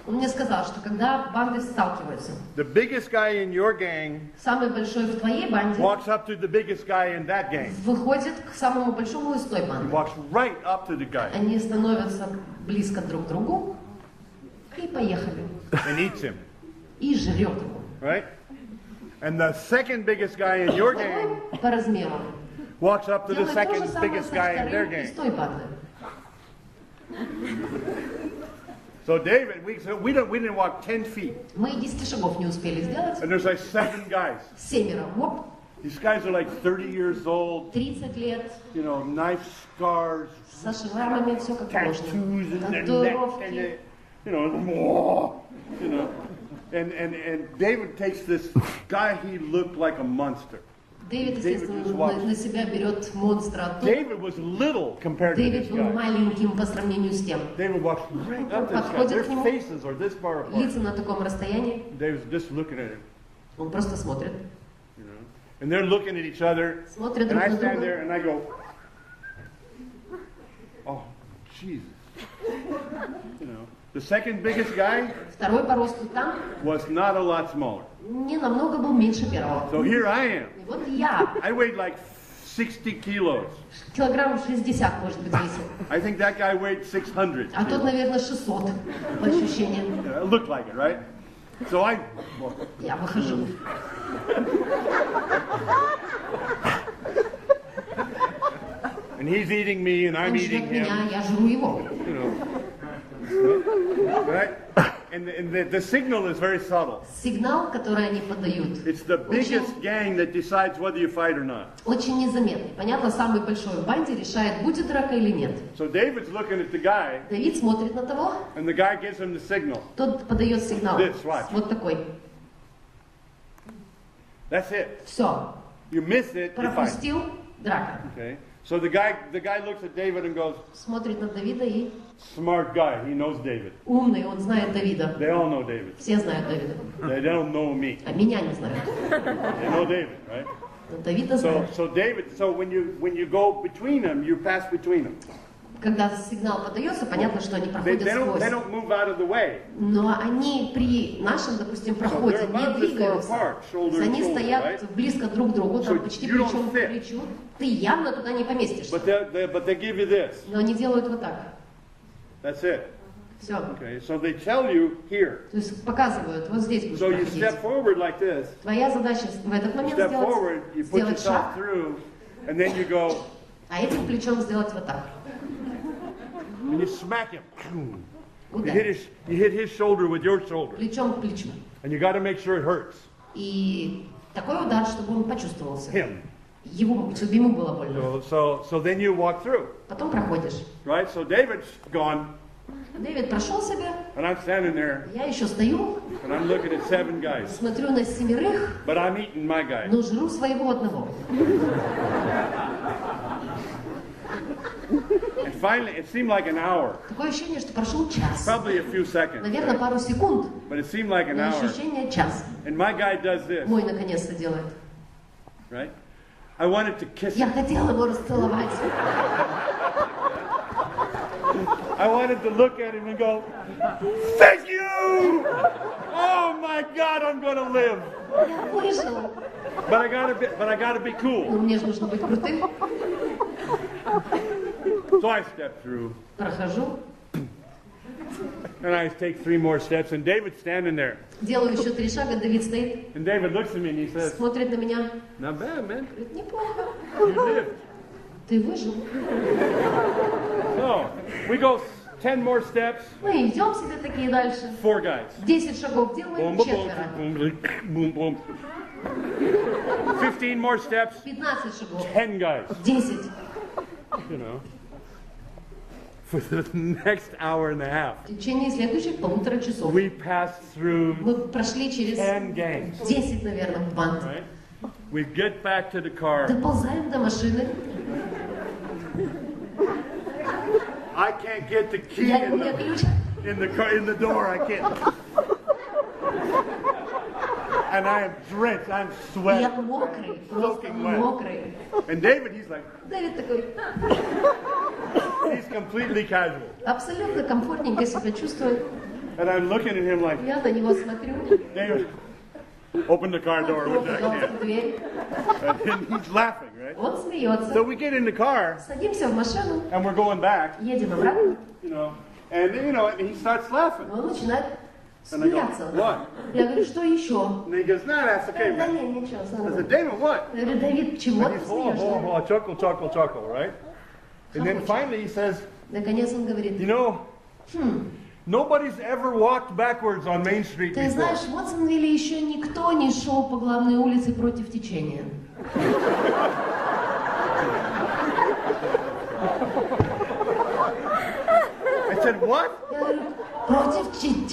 Он мне сказал, что когда банды сталкиваются, the biggest guy in your gang самый большой в твоей банде walks up to the biggest guy in that gang. выходит к самому большому из той He банды. walks right up to the guy Они становятся близко друг к другу и поехали. and eats him, И жрет его. right? And the second biggest guy in your gang Второй по размеру walks up to the делает то же second самое biggest со guy in their вторым из gang. той банды. So David, we didn't walk 10 feet, Мы и 10 шагов не успели сделать. and there's like 7 guys. Семеро. Оп, These guys are like 30 years old, 30 лет, you know, knife scars, со шрамами, все как положено. tattoos in their neck, and Татуировки. they, you know, and David takes this guy. He looked like a monster. Дэвид, естественно, just walks. на себя берет монстра. А тут David was little compared to this Дэвид был guy. маленьким по сравнению с тем. David walks right up to this guy. Подходит Their к нему. faces are this far apart. Лица на таком расстоянии. David's just looking at him, Он просто смотрит. you know, and they're looking at each other. Смотрит And друг I на stand друга. there and I go, oh, Jesus. You know, the second biggest guy Второй по росту там was not a lot smaller. не намного был меньше первого. So here I am. И вот я, I weighed like 60 kilos. килограмм 60, может быть, весил. I think that guy weighed 600 А тот, kilos. наверное, 600 по ощущениям. It looked like it, right? So Я выхожу. and he's eating me and I'm Он eating жрет меня, him. я жру его. You know, right? And the signal is very subtle. Сигнал, который они подают, It's the biggest gang that decides whether you fight or not. очень незаметный. Понятно, самый большой в банде решает, будет драка или нет. So David's looking at the guy, Давид смотрит на того, and the guy gives him the signal. тот подает сигнал. This, watch. Вот такой. That's it. Все. You miss it, you fight. Пропустил, драка. Okay. So the guy looks at David and goes, Смотрит на Давида и smart guy. He knows David. умный, он знает Давида. They all know David. Все знают Давида. They don't know me. А меня не знают. They know David, right? Но Давида знают. So when you go between them, you pass between them. Когда сигнал подается, понятно, что они They проходят сквозь. don't move out of the way. Но они при нашем, допустим, проходе they're не about this far двигаются. apart, shoulder То есть они to shoulder, стоят right? близко друг к другу, So там почти you don't плечом к fit. плечу. Ты явно туда не поместишься. But they give you this. Но они делают вот так. That's it. Все. Okay. So they tell you here. То есть показывают, вот здесь будешь So you проходить. step forward like this. Твоя задача в этот момент Step forward. You put сделать шаг, yourself through, and then you go а этим плечом сделать вот так. and you smack him. You Ударить. hit his shoulder with your shoulder, Плечом к плечу. and you got to make sure it hurts И такой удар, чтобы он почувствовался. him. Чтобы ему было больно. So then you walk through, Потом проходишь. right? So David's gone, Дэвид прошел себе, and I'm standing there, я еще стою, and I'm looking at 7 guys, смотрю на 7, but I'm eating my guy. но жру своего одного. And finally, it seemed like an hour, Такое ощущение, что прошел час. probably a few seconds, Наверное, right? пару секунд, But it seemed like an но hour. ощущение час. And my guy does this, Мой наконец-то делает. right? I wanted to kiss Я him. хотела его расцеловать. I wanted to look at him and go, thank you! Oh my God, I'm gonna live. Я выжил. But I gotta be Но cool. мне же нужно быть крутым. So I step through, Прохожу. and I take 3 more steps, and David's standing there. Делаю еще 3 шага, Давид стоит, And David looks at me and he says, смотрит на меня. not bad, man. Говорит, неплохо. You lived. Ты выжил. So we go 10 more steps, Мы идем себе такие дальше. 4 guys. 10 шагов Boom, делаем, boom, 4. boom, boom, boom. 15 more steps, 15 шагов. 10 guys. 10. You know, for the next hour and a half, В течение следующих 1,5 часов we passed through мы прошли через 10 gangs. 10, наверное, банд. Right? We get back to the car. Доползаем до машины. I can't get the key Я in мне the, ключ in the door. I can't. And I am drenched. I'm Я sweating. мокрый, просто мокрый. And David, he's like, Дэвид такой, he's completely casual. абсолютно комфортненько себя чувствует. And I'm looking at him like, Я на него смотрю. David, open the car door with that Пожалуйста, kid. дверь. And he's laughing, right? Он смеется. So we get in the car Садимся в машину, and we're going back, едем обратно. and and he starts laughing. Он начинает And I go, смеяться. what? Я говорю, что еще? And he goes, no, that's okay, Да man. нет, ничего, I Сандра. said, David, what? Я говорю, Давид, чего And ты he's hold смеешься? chuckle, right? And then finally he says, Наконец он говорит, nobody's ever walked backwards on Main Street ты before. знаешь, в Уотсонвилле еще никто не шел по главной улице против течения. I said, what? Я говорю, против течения?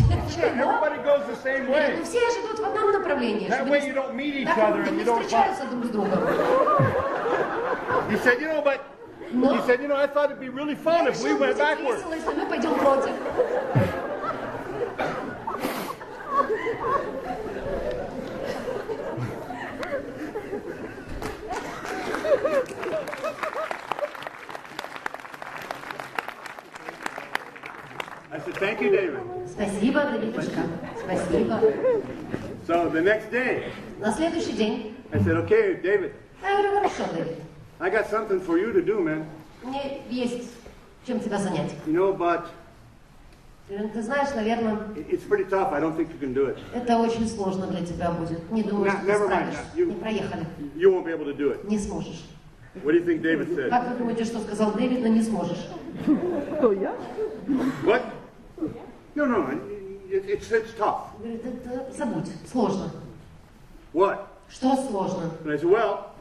Everybody goes the same Я говорю, way. ну все же идут в одном направлении. That чтобы way не- you don't meet each Так other они and не you don't fight. встречаются друг с другом. He said, but Но he said, I thought it'd be really fun я if we решил, went будет backwards. весело, если мы пойдем против. I said, thank you, David. Спасибо, Давидушка. Спасибо. So the next day, На следующий день I said, okay, David, я говорю, хорошо, Давид, I got something for you to do, man. мне есть чем тебя занять. But Ты знаешь, наверное, it's pretty tough. I don't think you can do it. это очень сложно для тебя будет. Не думаю, что ты Never mind. справишься. You- Не проехали. You won't be able to do it. Не сможешь. What do you think David said? Как вы думаете, что сказал Дэвид, но не сможешь? What? No, it's tough. Говорит, это забудь, сложно. What? Что сложно? And I said, well,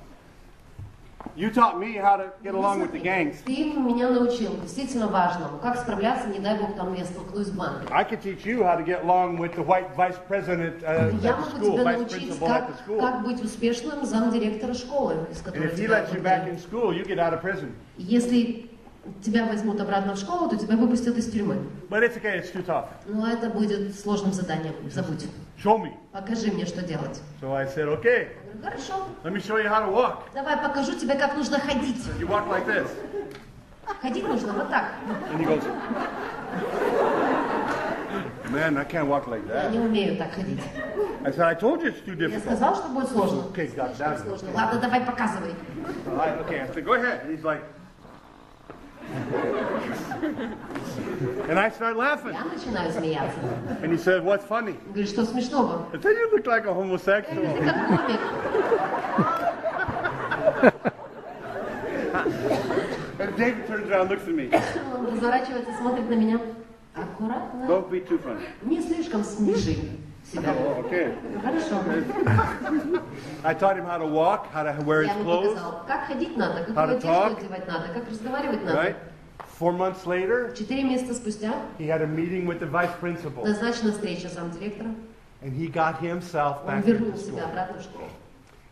you taught me how to get along with the gangs. Ты меня научил действительно важному. Как справляться, не дай бог, там я столкнусь с бандой. I could teach you how to get along with the white vice president at Я the могу school, тебя vice научить, principal at the school. как быть успешным замдиректора школы, из And которой if he тебя lets you back выгнали. in school, you get out of prison. Если тебя возьмут обратно в школу, то тебя выпустят из тюрьмы. But it's okay, it's too tough. Но это будет сложным заданием. Забудь. Show me. Покажи мне, что делать. So I said, okay, Я говорю, хорошо. let me show you how to walk. Давай покажу тебе, как нужно ходить. You walk like this. Ходить нужно вот так. And he goes, man, I can't walk like Я that. не умею так ходить. I said, I told you it's too Я difficult. сказал, что будет сложно. Okay, God damn it. Сложно. Ладно, давай показывай. Okay, I said, go ahead. And he's like, and I start laughing. Я начинаю смеяться. And he said, what's funny? Говорю, что смешного? I said, you look like a Ты homosexual. как комик. And David turns around and looks at me. Он разворачивается, смотрит на меня. Аккуратно. Don't be too funny. Не слишком смеши себя. Oh, okay. Хорошо. I taught him how to walk, how to wear Я his ему clothes, показал, как ходить надо, How какую to одежду talk. одевать надо, как разговаривать надо. right? 4 months later, 4 месяца спустя he had a meeting with the vice principal. назначена встреча замдиректора. And he got himself Он back into вернул себя school. обратно в школу.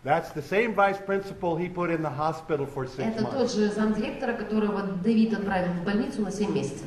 That's the same vice principal he put in the hospital for 6 Это тот months. же замдиректора, которого Давид отправил в больницу на 7 месяцев.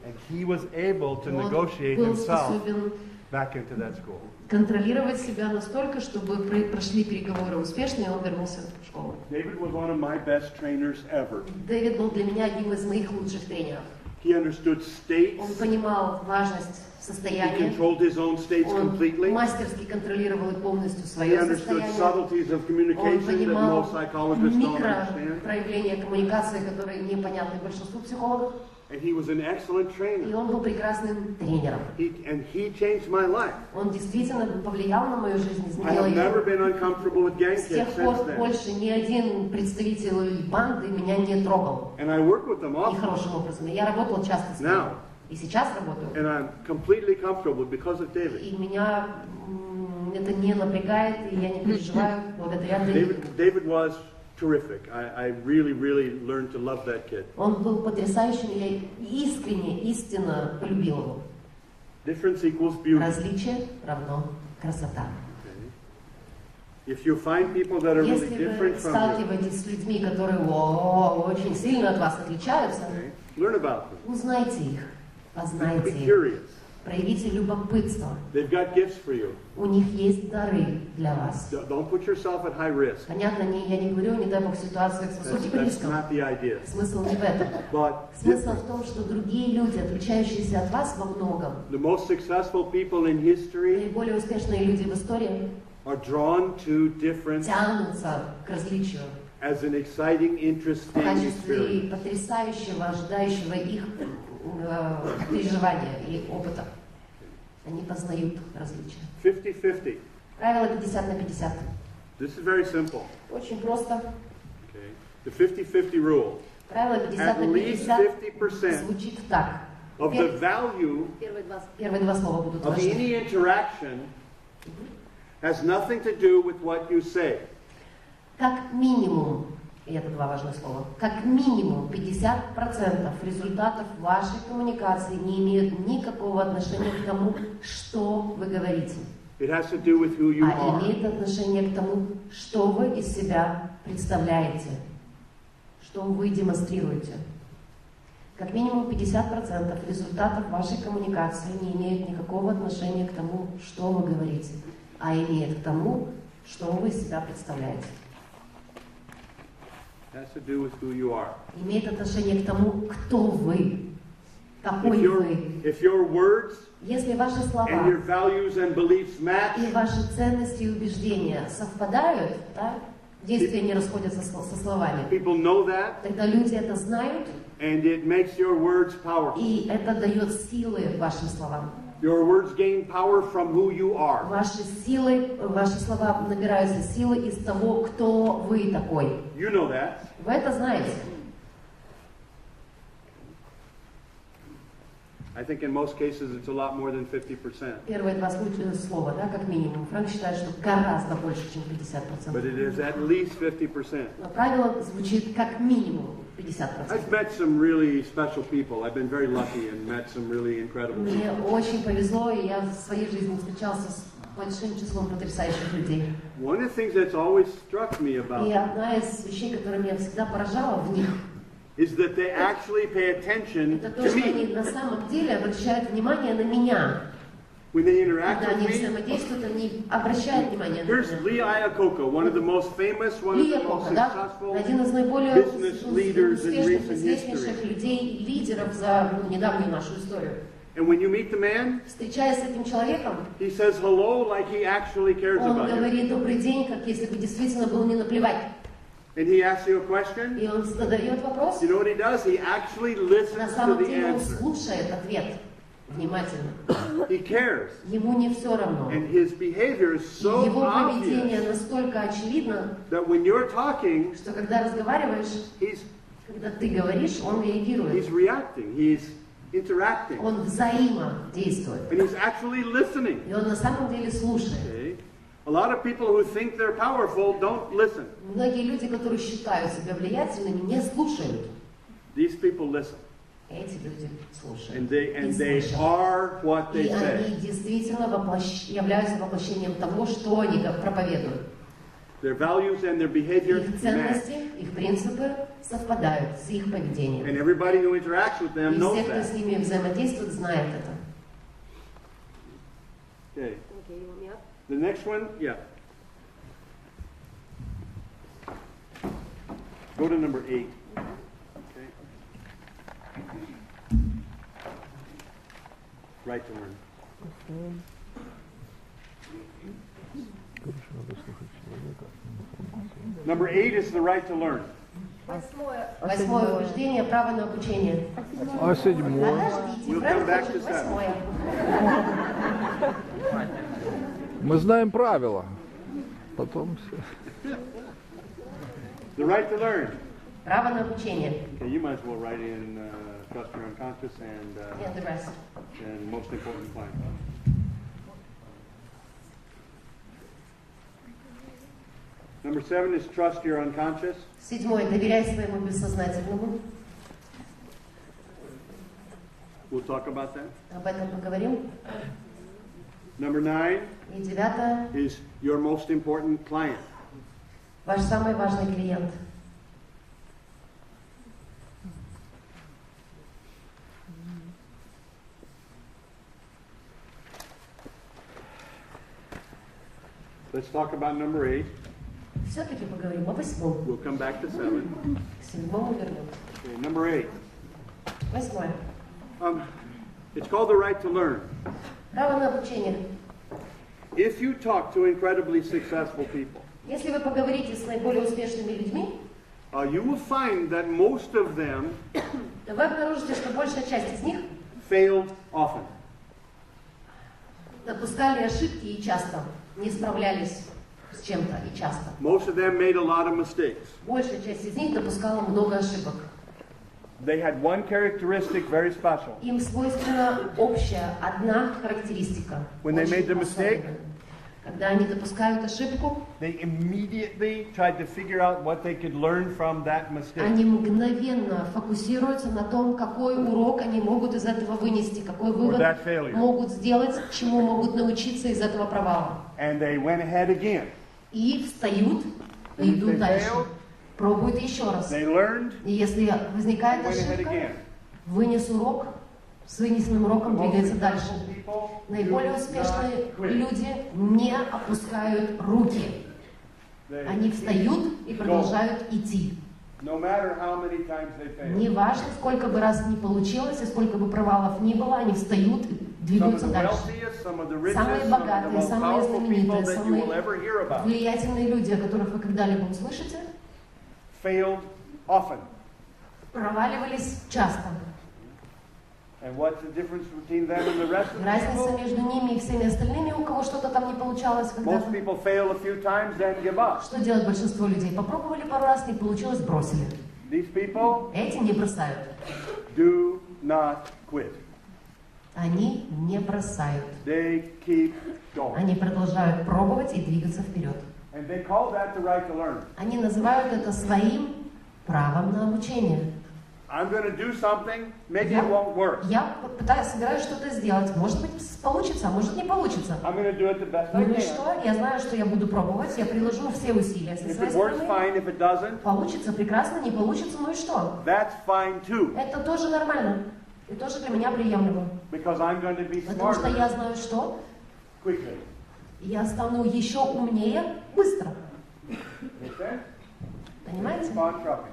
And he was able to Он negotiate был himself способен back into that school. контролировать себя настолько, чтобы прошли переговоры успешно, и он вернулся в школу. David was one of my best trainers ever. Дэвид был для меня одним из моих лучших тренеров. He understood states. Он понимал важность He состояния. controlled his own states Он completely. мастерски контролировал полностью He свое understood состояние. subtleties of Он communication that понимал most psychologists don't understand. микропроявления коммуникации, которые непонятны большинству психологов. And he was an excellent И trainer. он был прекрасным тренером. And he changed my life. Он действительно повлиял на мою жизнь, I изменил have never ее. been uncomfortable with gang С тех kids пор since в then. Польше ни один представитель банды меня не трогал. And I work with them often. Нехорошим образом. И я работал часто с ними. Now. И сейчас работаю. And I'm completely comfortable because of David. И меня это не напрягает, и я не переживаю благодаря Дэвиду. David was terrific. I really learned to love that kid. Он был потрясающим, я искренне, истинно полюбил его. Difference equals beauty. Различие равно красота. If you find people that are really Если different вы from you, сталкиваетесь с людьми, которые очень сильно от вас отличаются, okay, learn about them. узнайте их, Be познайте их, curious. проявите любопытство. They've got gifts for you. У них есть дары для вас. Don't put yourself at high risk. Понятно, я не говорю, не дай Бог, в ситуациях с высоким That's риском. not the idea. Смысл не в этом. But Смысл в том, что другие люди, отличающиеся от вас во многом, the most successful people in history наиболее успешные люди в истории, are drawn to difference тянутся к различию as an exciting, в interesting качестве experience. потрясающего, ожидающего их переживания и опыта. Они познают различия. 50-50. Правило 50 на 50. This is very simple. Очень просто. Okay. The 50-50 rule. Правило 50 At на least 50 50% звучит так. of the value Первые два слова будут of важны. any interaction has nothing to do with what you say. Как минимум, и это два важных слова, как минимум 50% результатов вашей коммуникации не имеют никакого отношения к тому, что вы говорите, It has to do with who you а are. имеет отношение к тому, что вы из себя представляете, что вы демонстрируете. Как минимум 50% результатов вашей коммуникации не имеют никакого отношения к тому, что вы говорите, а имеет к тому, что вы из себя представляете. It has to do with who you are. Имеет отношение к тому, кто вы, какой вы. If your words Если ваши слова and your values and beliefs match, и ваши ценности и убеждения совпадают, да, действия не расходятся со словами, people know that, тогда люди это знают, and it makes your words powerful. и это дает силы вашим словам. Your words gain power from who you are. Ваши слова набираются силы из того, кто вы такой. You know that. Вы это знаете. I think in most cases it's a lot more than 50%. Первые два слова, да, как минимум. Франк считает, что гораздо больше, чем 50%. But it is at least 50%. Но правило звучит как минимум 50%. I've met some really special people. I've been very lucky and met some really incredible Мне people. очень повезло, и я в своей жизни встречался с большим числом потрясающих людей. One of the things that's always struck me И about одна из вещей, которая меня всегда поражала в них, is that they actually pay attention это то, to что они me. на самом деле обращают внимание на меня. When they interact Когда они with me, взаимодействуют, они обращают внимание на here's меня. Lee Iacocca, one of the most famous, one of Лия the most Кока, да? successful Один из наиболее business leaders in успешных, recent известнейших history. людей, лидеров за недавнюю нашу историю. And when you meet the man, Встречаясь с этим человеком, he says hello like he actually cares он about you. говорит «добрый день», как если бы действительно было не наплевать. And he asks you a question. И он задает вопрос. You know what he does? He actually На listens to самом the деле он answer. слушает ответ внимательно. He cares. Ему не все равно. And his behavior is И so его поведение obvious настолько очевидно, that when you're talking, что когда разговариваешь, когда ты говоришь, он реагирует. he's reacting, he's interacting, Он взаимодействует. and he's actually listening. И он на самом деле слушает. Okay? A lot of people who think they're powerful don't listen. Многие люди, которые считают себя влиятельными, не слушают. These people listen. Эти люди слушают. And they И слышат. are what they И они say. действительно являются воплощением того, что они проповедуют. Their values and their behavior Их match. ценности, их принципы совпадают с их поведением. And everybody who interacts with И them knows все, кто с that. ними взаимодействует, знает это. Okay. Okay, you want me up? The next one, yeah. Go to number 8. Okay. Right to learn. Number 8 is the right to learn. Восьмое убеждение, право на обучение. А седьмой? Подождите, We'll Фрэнк come back хочет to seven. восьмое. Мы знаем правила. Потом все. The right to learn. Право на обучение. Okay, you might as well write in trust your unconscious And the rest. and most important plan. Number 7 is trust your unconscious. Седьмое. Доверяй своему бессознательному. We'll talk about that. Об этом поговорим. Number 9 И 9. is your most important client. Ваш самый важный клиент. Let's talk about number 8. Все-таки поговорим о 8. We'll come back to 7. К 7 вернемся. Okay, number 8. 8. It's called the right to learn. Право на обучение. If you talk to incredibly successful people, Если вы поговорите с наиболее успешными людьми, you will find that most of them то вы обнаружите, что большая часть из них failed often. допускали ошибки и часто не справлялись с чем-то и часто. Most of them made a lot of mistakes. Большая часть из них допускала много ошибок. They had one characteristic very special. Им свойственна общая одна характеристика. When they made the очень mistake, особенная. Когда они допускают ошибку, they immediately tried to figure out what they could learn from that mistake. они мгновенно фокусируются на том, какой урок они могут из этого вынести, какой вывод that failure. могут сделать, чему могут научиться из этого провала. And they went ahead again. И встают, и идут They дальше. failed. Пробуют еще раз. They learned, И если возникает went ahead ошибка, again. вынес урок, с вынесенным уроком The most двигается дальше. successful people Наиболее do успешные not quit. люди не опускают руки. They Они встают и продолжают идти. No matter how many times they fail. Неважно, сколько бы раз ни получилось, и сколько бы провалов ни было, они встают и Some of двигаются the дальше. wealthiest, some of the richest, Самые some of the богатые, most самые powerful people знаменитые, that you самые will ever hear about влиятельные люди, о которых вы когда-либо услышите, failed often. проваливались часто. And what's the difference between them and the rest of the Разница people? между ними и всеми остальными, у кого что-то там не получалось, Most когда-то. people fail a few times, then give up. Что делает большинство людей? Попробовали пару раз, не получилось, бросили. These people Эти не бросают. do not quit. Они не бросают. They keep going. Они продолжают пробовать и двигаться вперед. And they call that the right to learn. Они называют это своим правом на обучение. I'm going to do something, maybe it won't work. Я собираюсь что-то сделать. Может быть, получится, а может не получится. I'm going to do it the best I Ну и can. что? Я знаю, что я буду пробовать, я приложу все усилия со If своей it works, стороны. fine. If it doesn't, Получится прекрасно, не получится, ну и что? that's fine too. Это тоже нормально. И тоже для меня приемлемо. Because I'm going to be Потому что я smarter знаю, что quickly. я стану еще умнее быстро. Make sense? Понимаете? Keep on trucking.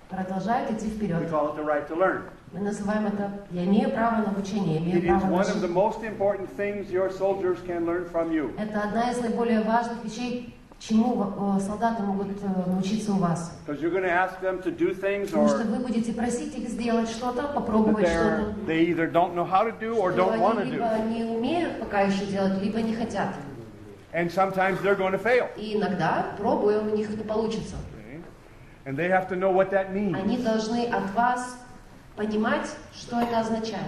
Продолжают идти We вперед. call it the right to learn. Мы называем это «я имею право на обучение», «я It имею is право на one of the жизнь». most important things your soldiers can learn from you. Это одна из наиболее важных вещей, чему солдаты могут научиться у вас. Because you're going to ask them to do things Потому что or вы будете просить их сделать что-то, that попробовать что-то, they either don't know how to do or что don't want to они do. либо не умеют пока еще делать, либо не хотят. And sometimes they're going to fail. И иногда, пробуя, у них не получится. Okay? And they have to know what that means. Они должны от вас понимать, что это означает.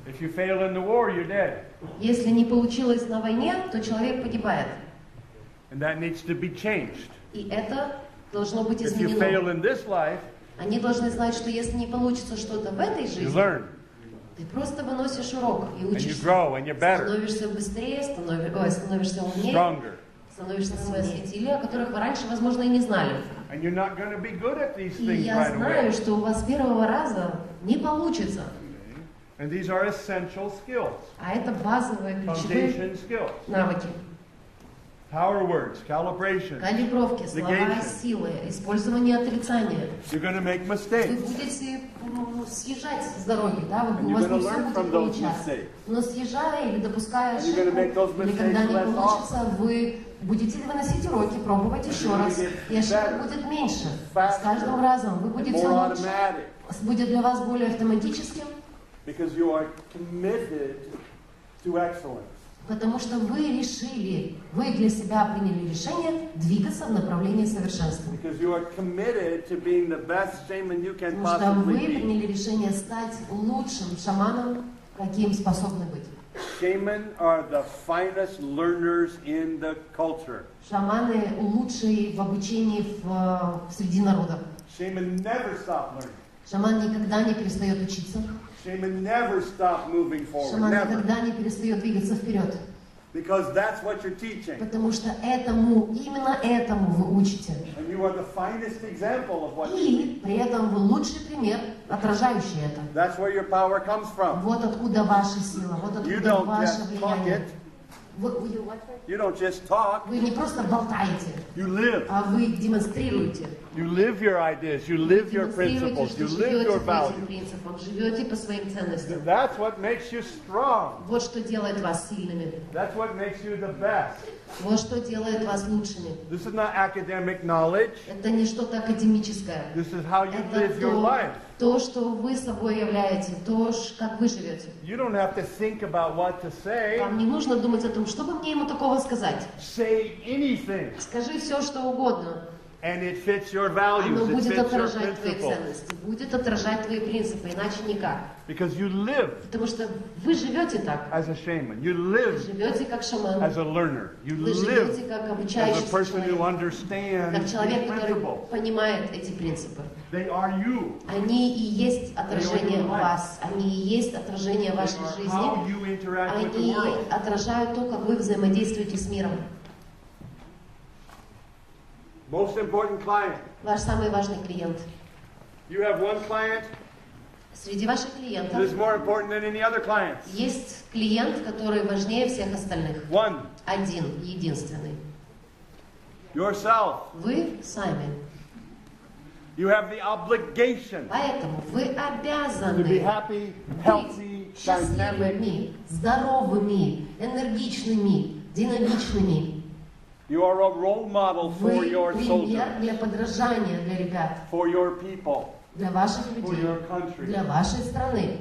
If you fail in the war, you're dead. Если не получилось на войне, то человек погибает. And that needs to be changed. И это должно быть If you fail изменено. in this life, Они должны знать, что если не получится что-то в этой you жизни, learn ты просто выносишь урок и and you учишься. grow and you're better, Становишься быстрее, становишься умнее, stronger. становишься свои светили, о которых вы раньше, возможно, и не знали. And you're not going to be good at these И things я right знаю, away. что у вас с первого раза не получится. And these are essential skills, А это базовые ключевые foundation skills. навыки. Power words, calibration. Калибровки, слова Negation. силы, использование отрицания. You're going to make Вы mistakes. будете съезжать с дороги, да? And У you're вас gonna не все learn from будет those получаться. mistakes. Но съезжая или допуская And you're gonna make those ошибку, или mistakes когда не less получится, вы будете выносить уроки, пробовать еще you're gonna раз. get И ошибок better, будет меньше. faster, С каждым разом вы And будете more лучше. automatic. Будет для вас более автоматическим, Because you are committed to excellence. потому что вы решили, вы для себя приняли решение двигаться в направлении совершенства. Because you are committed to being the best shaman you can Потому что вы possibly be. приняли решение стать лучшим шаманом, каким способны быть. Shaman are the finest learners in the culture. Шаманы лучшие в обучении среди народа. Shaman never stop learning. Шаман никогда не перестает учиться. Shaman never stop moving forward. Шаман Never. никогда не перестает двигаться вперед. Because that's what you're teaching. Потому что именно этому вы учите. And you are the finest example of what you И teach. при этом вы лучший пример, отражающий это. That's where your power comes from. Вот откуда ваша сила, вот You откуда don't ваше just talk влияние. it. Вы You don't just talk. не просто болтаете, You live. а вы демонстрируете. You live your ideas. You live your Демонстрируете, principles. что You live your живете по этим values. принципам, живете по своим ценностям. That's what makes you strong. Вот что делает вас сильными. That's what makes you the best. Вот что делает вас лучшими. This is not academic knowledge. Это не что-то академическое. This is how you Это live your life. то, что вы собой являете, то, как вы живете. You don't have to think about what to say. Вам не нужно думать о том, что бы мне ему такого сказать. Say anything. Скажи все, что угодно. And it fits your Оно values. It будет fits your отражать твои principles. ценности, будет отражать твои принципы, иначе никак. Because you live Потому что вы живете так. as a shaman. You Вы live живете как шаман. as a learner. You Вы живете live как as a обучающийся person who человек. Как understands человек, these который principles. понимает эти принципы. They are you. Они и есть отражение вас. Они и есть отражение They вашей are жизни. how you interact with the Они world. отражают то, как вы взаимодействуете с миром. Most important client. Ваш самый важный клиент. You have one client Среди ваших that клиентов is more important than any other clients. есть клиент, который важнее всех остальных. One. Один, единственный. Yourself. Вы сами. You have the obligation Поэтому вы to be обязаны happy, healthy, быть dynamic. счастливыми, здоровыми, энергичными, динамичными. You are a role model for Вы your пример soldiers, для подражания для ребят, for your people, для ваших for людей, your country. для вашей страны.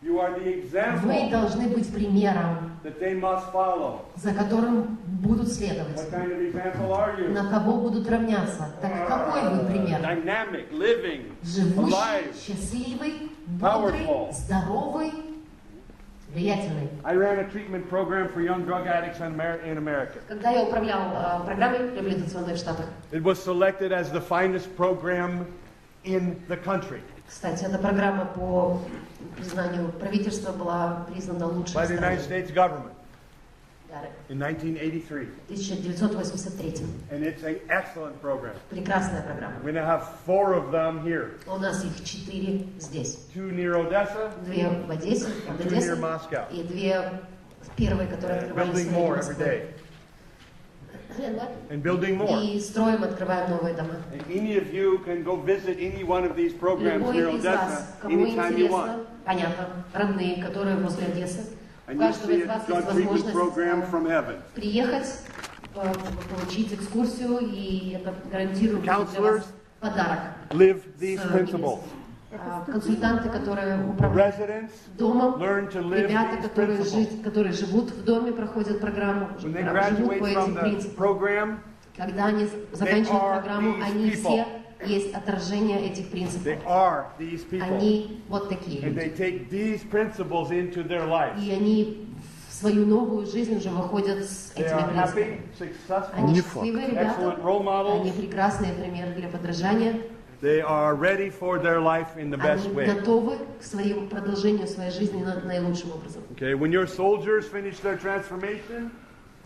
You are the Вы example должны быть примером, that they must follow. за которым будут следовать. What kind of example are you? На кого будут равняться? Так какой вы пример? Dynamic, living, Живущий, alive. счастливый, бодрый, Powerful. здоровый, влиятельный. I ran a treatment program for young drug addicts in America. Когда я управлял программой реабилитационной в Штатах, It was selected as the finest program in the country кстати, эта программа по признанию правительства была признана лучшей by в the United стране. States government Да, in 1983. в 1983. And it's an excellent program. Прекрасная программа. We're going to have 4 of them here. У нас их 4 здесь. 2 near Odessa, 2 в Одессе, под 2 near Одессой, Moscow. и 2 первые, которые And открывались building в more Москве. every day. And building more. И строим, открываем новые дома. And any of you can go visit any one of these programs near Любой из вас, Odessa кому anytime you интересно, want. понятно, родные, которые возле Одессы, у And you каждого see из a вас drug есть treatment возможность program from heaven. приехать, получить экскурсию, и это гарантирую будет для Counselors вас подарок. live these principles. Консультанты, которые управляют Residents домом, learn to live ребята, these которые живут в доме, проходят программу, When they живут graduate по from этим the принципам. program, Когда они заканчивают are программу, these они people. все есть отражение этих принципов. they are these people. Они вот такие And they люди. take these principles into their life. И они в свою новую жизнь уже выходят с They этими are принципами. happy, successful, Они Не счастливые excellent ребята, role они models. прекрасные примеры для подражания. They are ready for their life in the best Они way. готовы к своему продолжению своей жизни наилучшим образом. Okay, when your soldiers finish their transformation,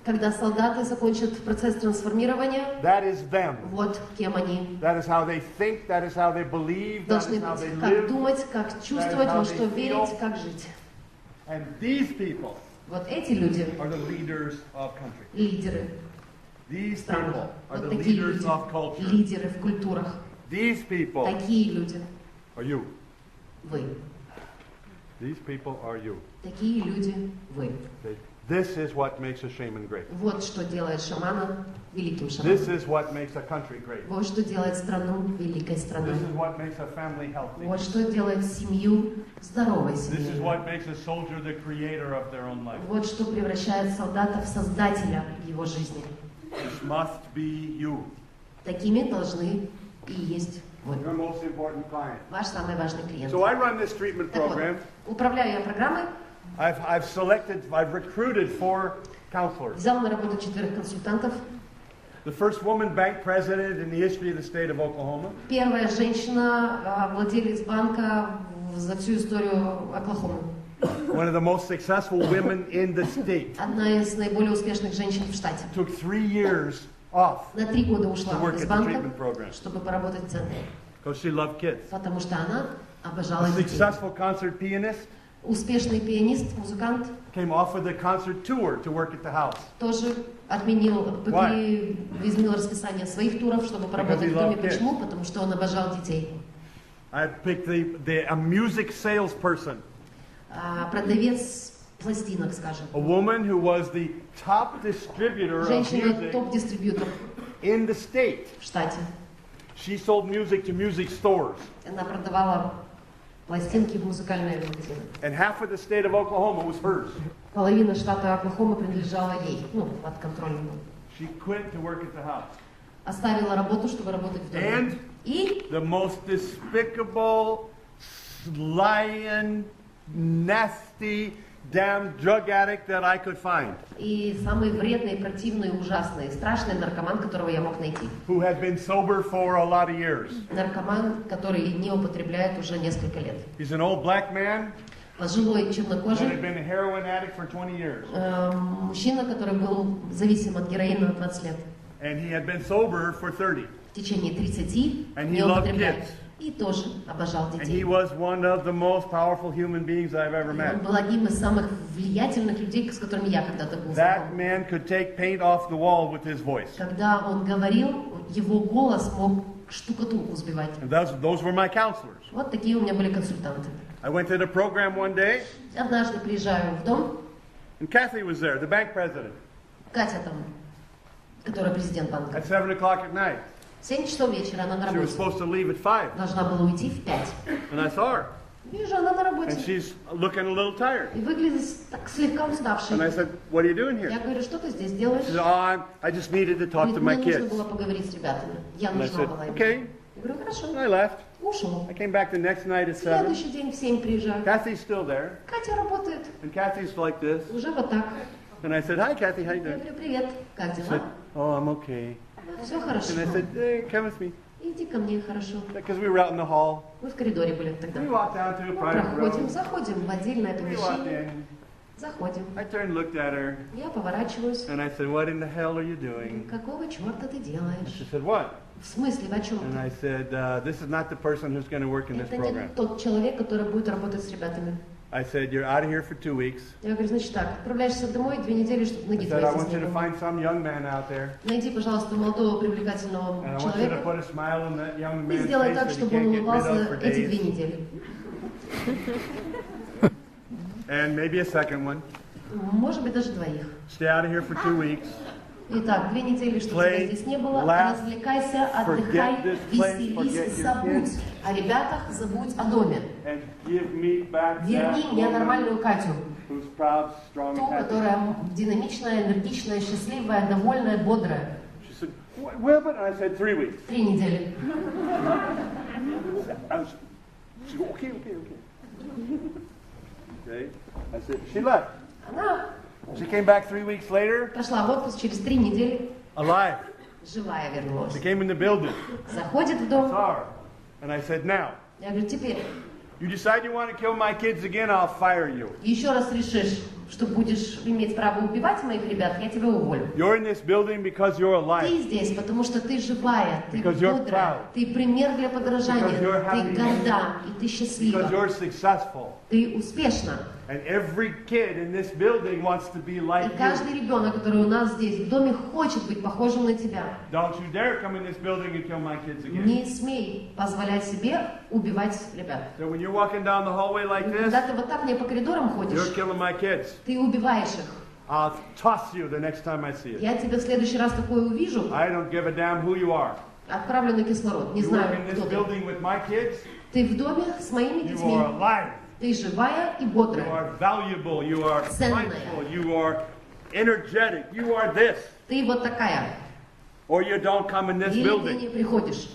Когда солдаты закончат процесс трансформирования, that is them. вот кем они That is how they think, that is how they believe, that должны is how they быть. Как live. думать, как чувствовать, во что верить, как жить. And these people Вот эти люди are the leaders of country. лидеры These стран. people are Вот the такие leaders люди, of culture. лидеры в культурах. These people Такие люди are you. вы. These people are you. Такие люди вы. Okay? This is what makes a shaman great. Вот что делает шамана великим This шаманом. is what makes a country great. Вот что делает страну великой страной. This is what makes a family healthy. Вот что делает семью здоровой This is семьей. what makes a soldier the creator of their own life. Вот что превращает солдата в создателя его жизни. This must be you. Такими должны и есть вы. Your most important client. Ваш самый важный клиент. So I run this treatment Так вот, program. управляю я программой, I've recruited 4 counselors. взял на работу 4 консультантов. The first woman bank president in the history of the state of Oklahoma. Первая женщина, владелец банка за всю историю Оклахомы. one of the most successful women in the state. Одна из наиболее успешных женщин в штате. Took 3 years off На 3 года ушла to work из at the банка, treatment program чтобы поработать в центре. because she loved kids. Потому что она обожала A детей. successful concert pianist Успешный пианист, музыкант, came off of the concert tour to work at the house. тоже изменил расписание своих туров, чтобы поработать в доме. Почему? Потому что он обожал детей. I picked a music salesperson. Продавец пластинок, скажем. A woman who was the top distributor of Женщина music топ-дистрибьютор in the state. в штате. She sold music to music stores. Она продавала пластинки в музыкальные магазины. And half of the state of Oklahoma was hers. Половина штата Оклахома принадлежала ей, под контролем. She quit to work at the house. Оставила работу, чтобы работать в доме. And И the most despicable, lying, nasty, damn drug addict that I could find. И самый вредный, противный, ужасный, страшный наркоман, которого я мог найти. Who had been sober for a lot of years. Наркоман, который не употребляет уже несколько лет. He's an old black man. Пожилой That чернокожий. had been a heroin addict for 20 years. Мужчина, который был зависим от героина 20 лет. And he had been sober for 30. В течение 30 And he не loved употребляет. kids. И тоже обожал And he детей. was one of the most powerful human beings I've ever Он met. был одним из самых влиятельных людей, с которыми я когда-то был That знаком. man could take paint off the wall with his voice. Когда он говорил, его голос мог штукатурку сбивать. And those were my counselors. Вот такие у меня были консультанты. I went to the program one day, Однажды приезжаю в дом, and Kathy was there, the bank president, Катя там, которая президент банка. at 7 o'clock at night. В 7 часов вечера она на She was работе. supposed to leave at 5, Должна была уйти в 5. and I saw her, Вижу, она на and работе. she's looking a little tired. И выглядит так слегка And I уставшей. said, "What are you doing here?" Я говорю, что ты здесь делаешь? She said, "Oh, I just needed to talk to my Говорит, мне kids." нужно было поговорить с ребятами. Я And I нужна said, была им. "Okay." Я говорю, хорошо. And I left. Ушел. I came back the next night at 7. Следующий день в 7 приезжаю. Kathy's still there, Катя работает. and Kathy's like this. Уже вот так. And I said, "Hi, Kathy, how you Я doing?" говорю, привет, как She said, дела? "Oh, I'm okay." Все хорошо. And I said, "Hey, come with me," Иди ко мне, хорошо. because we were out in the hall. Мы в коридоре были тогда. We walked down to a Мы private проходим, room. заходим в отдельное We walked помещение. in. Заходим. I turned, looked at her, Я поворачиваюсь. and I said, "What in the hell are you doing?" Какого черта ты And делаешь? she said, "What?" В смысле, о чем And ты? I said, "This is not the person who's going to work in this Это program." не тот человек, который будет работать с ребятами. I said, "You're out of here for 2 weeks." Я говорю, значит так, отправляешься домой 2 недели, чтобы I ноги said, твои "I здесь want не you to было. find some young man out there, Найди, пожалуйста, молодого привлекательного and I want you to человека put a smile on that young и man's сделай face так, that he чтобы он can't get rid улыбался of for эти 2 days, недели. and maybe a second one. Может быть, даже 2. Stay out of here for 2 weeks. Итак, 2 недели, чтобы Play, тебя здесь не было, laugh, развлекайся, отдыхай, forget this place, веселись, forget your забудь kids. о ребятах, забудь о доме. And give me back Верни that мне woman нормальную Катю, who's proud, strong, ту, and happy." которая динамичная, энергичная, счастливая, довольная, бодрая. She said, "Well, but," I said, 3 weeks. 3 недели. She said, "Okay." Okay. I said, she left. Она She came back 3 weeks later, пошла в отпуск, через 3 недели alive. живая вернулась. She came in the building, Заходит в дом. saw her, and I said, "Now, Я говорю, теперь you decide you want to kill my kids again, I'll fire you. еще раз решишь, что будешь иметь право убивать моих ребят, я тебя уволю. You're in this building because you're alive. Ты здесь, потому что ты живая, ты Because you're бодрая, proud. ты пример для подражания, Because you're ты happy. горда и ты Because счастлива, you're successful. ты успешна. And every kid in this building wants to be И like каждый you. ребенок, который у нас здесь в доме, хочет быть похожим на тебя. Don't you dare come in this building and kill my kids again." Не смей позволять себе убивать ребят. So when you're walking down the hallway like this, Когда ты вот так мне по коридорам you're ходишь, killing my kids. ты убиваешь их. I'll toss you the next time I see you. Я тебя в следующий раз такое увижу, I don't give a damn who you are. отправлю на кислород. Не You work знаю, in this кто ты. building with my kids, Ты в доме с моими you детьми. are alive. Ты живая и You бодрая. are valuable. You are Ценная. mindful. You are energetic. You are this. Ты вот такая. Or you don't come in this Или ты building. не приходишь.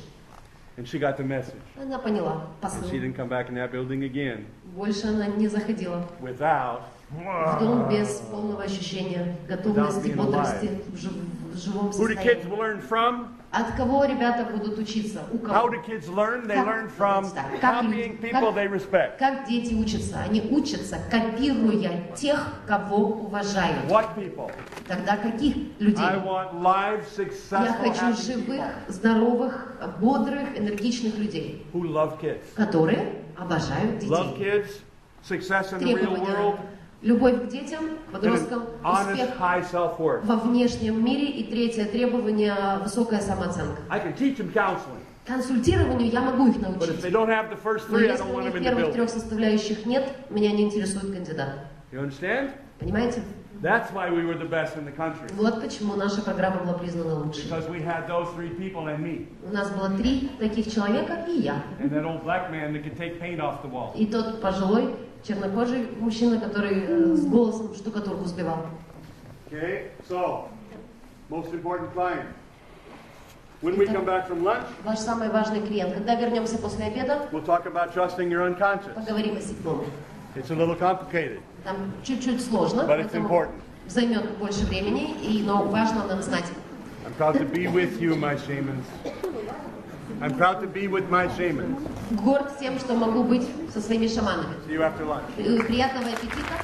And she got the message. Она поняла And посыл. she didn't come back in that building again Больше она не заходила. without в дом без полного ощущения готовности, бодрости, в живом Who do kids состоянии. learn from? От кого ребята будут учиться? У How кого? do kids learn? They learn from copying people they respect. Как дети учатся? Они учатся, копируя тех, кого уважают. What people? Тогда каких людей? I want live, Я successful, хочу happy живых, people здоровых, бодрых, энергичных людей, who love kids. которые обожают Love детей. kids, success in the real Требования. world, Любовь к детям, and подросткам, an honest, успех high self-worth. во внешнем мире. И третье требование – высокая самооценка. I can teach them counseling, Консультированию я могу их but if научить. they don't have the first Но three, I если don't у want них them in the первых building. трех составляющих нет, меня не интересует кандидат. You understand? Понимаете? That's why we were the best in the country. Вот почему наша программа была признана лучшей. Because we had those three people and me. У нас было 3 таких человека и я. And that old black man that could take paint off the wall. И тот пожилой, чернокожий мужчина, который с голосом штукатурку сбивал. Okay, so, most important client. When we come back from lunch, Ваш самый важный клиент. Когда вернемся после обеда, we'll talk about trusting your unconscious. поговорим о седьмом. It's a little complicated, Там чуть-чуть сложно, but it's поэтому important. займет больше времени, но важно нам знать. I'm proud to be with you, my shamans. I'm proud to be with my shamans. Горд тем, что могу быть со своими шаманами. See you after lunch. Приятного аппетита.